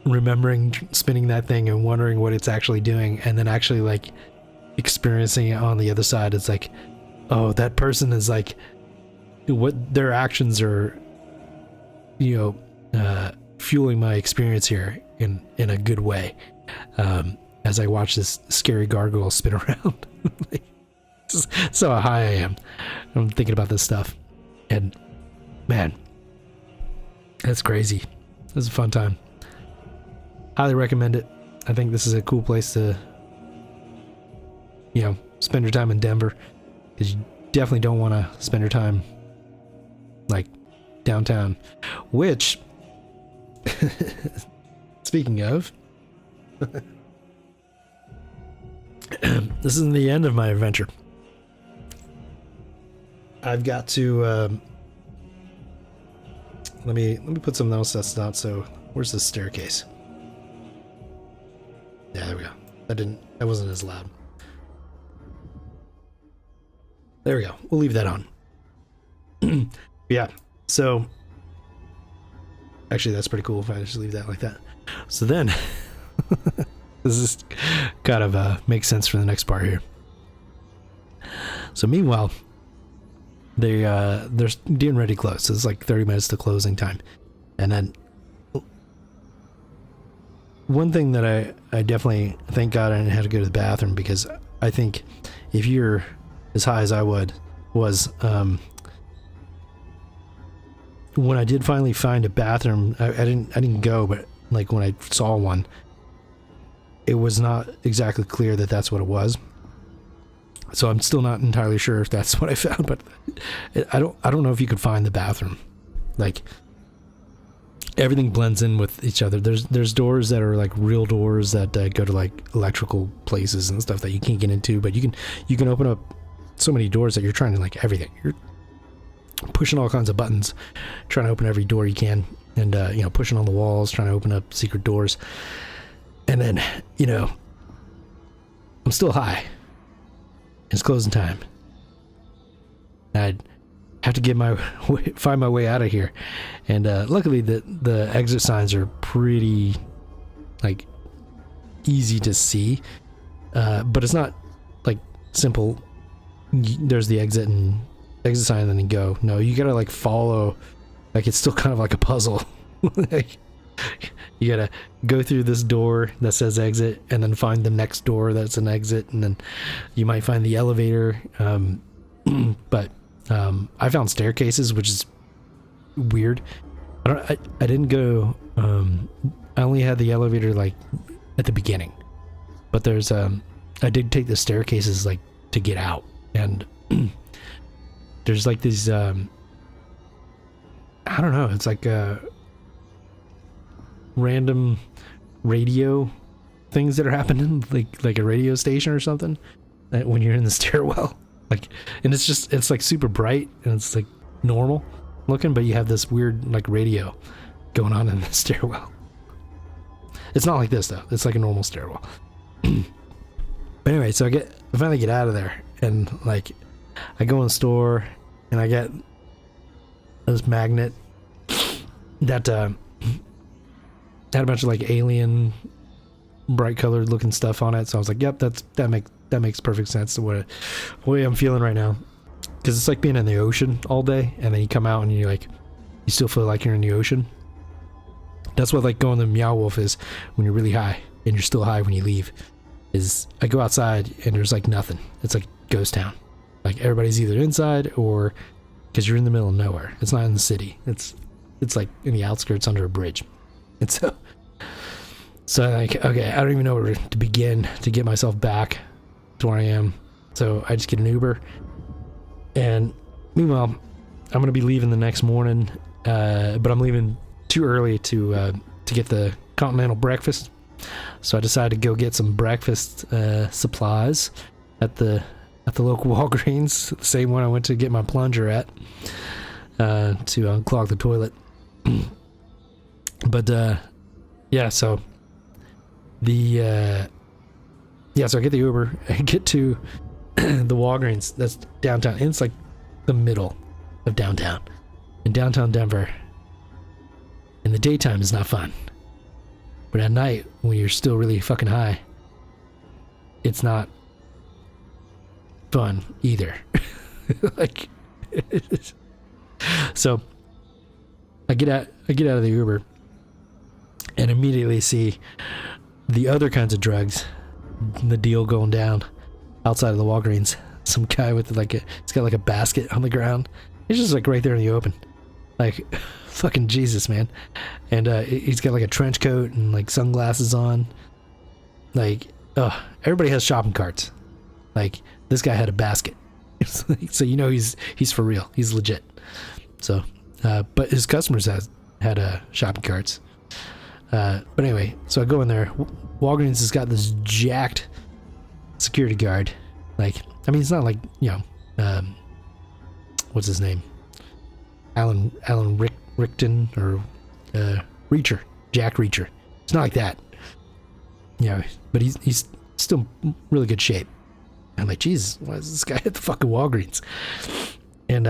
Speaker 1: remembering spinning that thing and wondering what it's actually doing, and then actually like experiencing it on the other side. It's like, oh, that person is like, what their actions are, you know, fueling my experience here in a good way, as I watch this scary gargoyle spin around. Like, so high I am. I'm thinking about this stuff, and man, that's crazy. It was a fun time. Highly recommend it. I think this is a cool place to, you know, spend your time in Denver, because you definitely don't want to spend your time like downtown, which speaking of, this isn't the end of my adventure. I've got to let me put something else that's not so. Where's the staircase? Yeah, there we go. That wasn't as loud. There we go. We'll leave that on. Yeah. So actually, that's pretty cool if I just leave that like that. So then this is kind of makes sense for the next part here. So meanwhile, they're getting ready to close. So it's like 30 minutes to closing time. And then one thing that I definitely, thank God I didn't have to go to the bathroom, because I think if you're as high as I was, when I did finally find a bathroom, I didn't go, but like when I saw one, it was not exactly clear that that's what it was. So I'm still not entirely sure if that's what I found, but I don't know if you could find the bathroom. Like, everything blends in with each other. There's doors that are like real doors that go to like electrical places and stuff that you can't get into, but you can open up so many doors that you're trying to like everything. You're pushing all kinds of buttons, trying to open every door you can, and pushing on the walls, trying to open up secret doors. And then, I'm still high. It's closing time. I'd have to find my way out of here. And luckily the exit signs are pretty like easy to see. But it's not like simple. There's the exit sign and then you go. No, you gotta like follow, like it's still kind of like a puzzle. Like, you gotta go through this door that says exit and then find the next door that's an exit, and then you might find the elevator. But I found staircases, which is weird. I didn't go. I only had the elevator like at the beginning, but there's I did take the staircases like to get out, and there's like these I don't know. It's like random radio things that are happening, like a radio station or something, when you're in the stairwell. Like, and it's like super bright and it's like normal looking, but you have this weird like radio going on in the stairwell. It's not like this though. It's like a normal stairwell. But anyway, so I finally get out of there, and like I go in the store and I get this magnet that had a bunch of like alien bright colored looking stuff on it. So I was like, yep, that makes perfect sense to what way I'm feeling right now, because it's like being in the ocean all day and then you come out and you still feel like you're in the ocean. That's what like going to Meow Wolf is when you're really high and you're still high when you leave. Is I go outside and there's like nothing. It's like ghost town. Like everybody's either inside or because you're in the middle of nowhere. It's not in the city. It's like in the outskirts under a bridge. And so like, okay, I don't even know where to begin to get myself back to where I am. So I just get an Uber. And meanwhile, I'm going to be leaving the next morning, but I'm leaving too early to get the continental breakfast. So I decided to go get some breakfast supplies at the local Walgreens, the same one I went to get my plunger at, to unclog the toilet. But yeah, so so I get the Uber, I get to the Walgreens that's downtown, and it's like the middle of downtown. In downtown Denver, in the daytime is not fun, but at night when you're still really fucking high, it's not fun either. Like, so I get out of the Uber and immediately see the other kinds of drugs, the deal going down outside of the Walgreens. Some guy with he's got like a basket on the ground. He's just like right there in the open, like fucking Jesus, man. And he's got like a trench coat and like sunglasses on. Like, everybody has shopping carts. Like, this guy had a basket. So he's for real. He's legit. So, but his customers had shopping carts. But anyway, so I go in there. Walgreens has got this jacked security guard. Like, I mean, it's not like, what's his name? Alan Rickton or Reacher, Jack Reacher. It's not like that. But he's still really good shape. I'm like, Jesus, why is this guy at the fucking Walgreens? And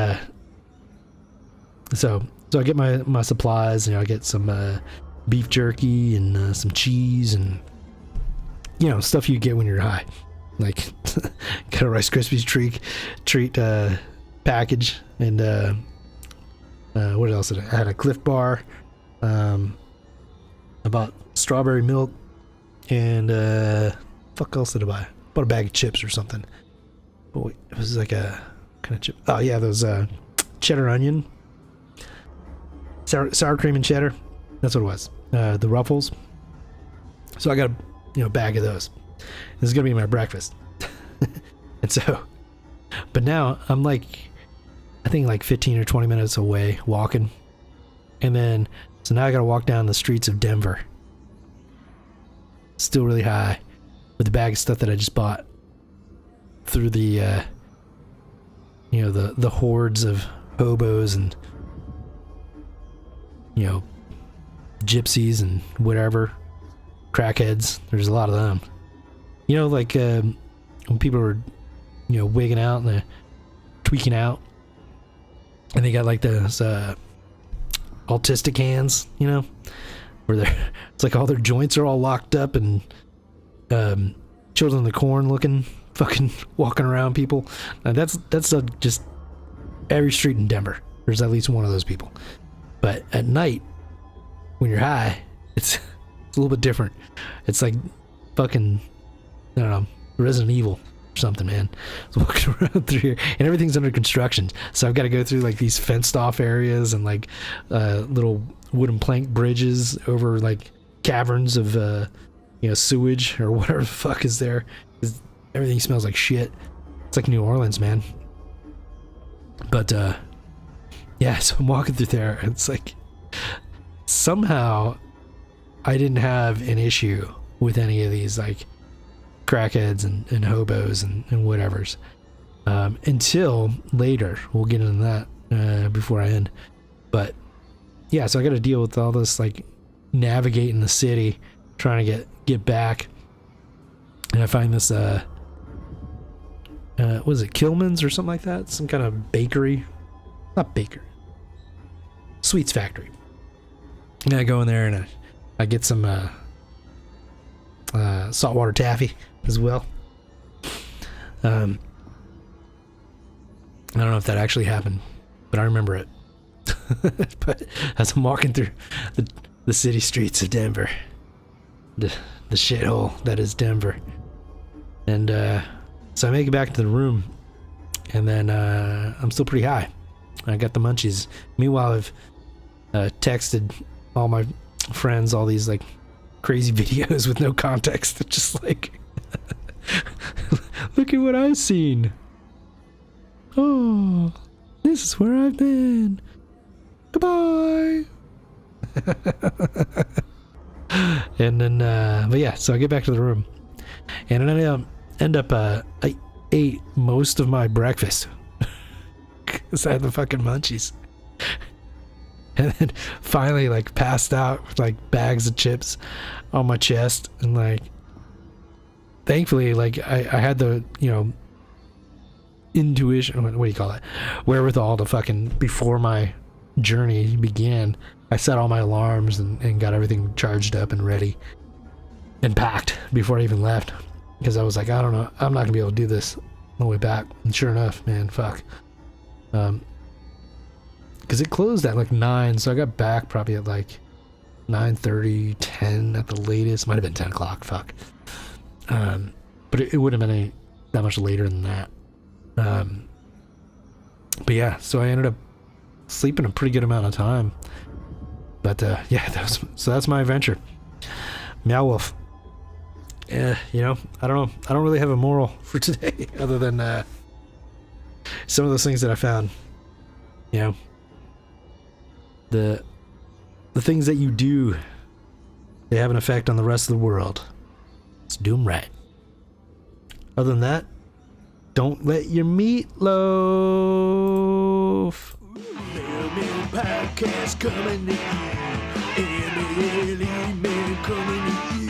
Speaker 1: so I get my supplies, I get some beef jerky and some cheese and stuff you get when you're high. Like, got a Rice Krispies treat package, and what else did I had a Cliff Bar, about strawberry milk, and fuck else did I buy? Bought a bag of chips or something. Oh wait, it was like a kind of chip. Oh yeah, those cheddar onion, sour cream and cheddar. That's what it was. The Ruffles. So I got a bag of those. This is gonna be my breakfast. And so But now I'm like, I think like 15 or 20 minutes away walking. And then, so now I gotta walk down the streets of Denver. Still really high with the bag of stuff that I just bought through the, the hordes of hobos and, gypsies and whatever, crackheads. There's a lot of them. Like when people are, wigging out and they're tweaking out, and they got like those autistic hands, where it's like all their joints are all locked up, and children of the corn looking, fucking walking around people. Now that's just every street in Denver. There's at least one of those people. But at night, when you're high, it's a little bit different. It's like fucking, I don't know, Resident Evil or something, man. I was walking around through here, and everything's under construction. So I've got to go through like these fenced off areas and like little wooden plank bridges over like caverns of sewage or whatever the fuck is there. Everything smells like shit. It's like New Orleans, man. But yeah, so I'm walking through there, and it's like somehow I didn't have an issue with any of these like crackheads and hobos and whatevers until later. We'll get into that before I end. But yeah, so I got to deal with all this like navigating the city, trying to get back, and I find this was it Kilman's or something like that? Some kind of bakery, not bakery, sweets factory. And I go in there and I get some saltwater taffy as well. I don't know if that actually happened, but I remember it. But as I'm walking through the city streets of Denver, the shithole that is Denver, and so I make it back to the room, and then I'm still pretty high. I got the munchies. Meanwhile, I've texted all my friends all these like crazy videos with no context. Just like, look at what I've seen. Oh, this is where I've been. Goodbye. And then, but yeah, so I get back to the room, and then I end up, I ate most of my breakfast because I had the fucking munchies. And then finally like passed out with like bags of chips on my chest, and like thankfully like I had the intuition, what do you call it, wherewithal to fucking, before my journey began, I set all my alarms and got everything charged up and ready and packed before I even left, because I was like, I don't know, I'm not gonna be able to do this on the way back. And sure enough, man, fuck, because it closed at like 9, so I got back probably at like 9:30, 10 at the latest. Might have been 10 o'clock, fuck. But it wouldn't have been that much later than that. But yeah, so I ended up sleeping a pretty good amount of time. But yeah, that's my adventure. Meow Wolf. I don't know. I don't really have a moral for today other than some of those things that I found. The things that you do, they have an effect on the rest of the world. Let's do them right. Other than that, don't let your meat loaf.
Speaker 4: Podcast coming to you. Man coming to you.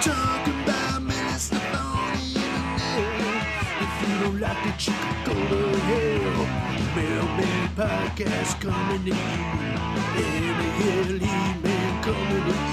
Speaker 4: Talking about Minister Phony If you don't like it, you can go to hell. Mailman Podcast coming to you. Man coming to you.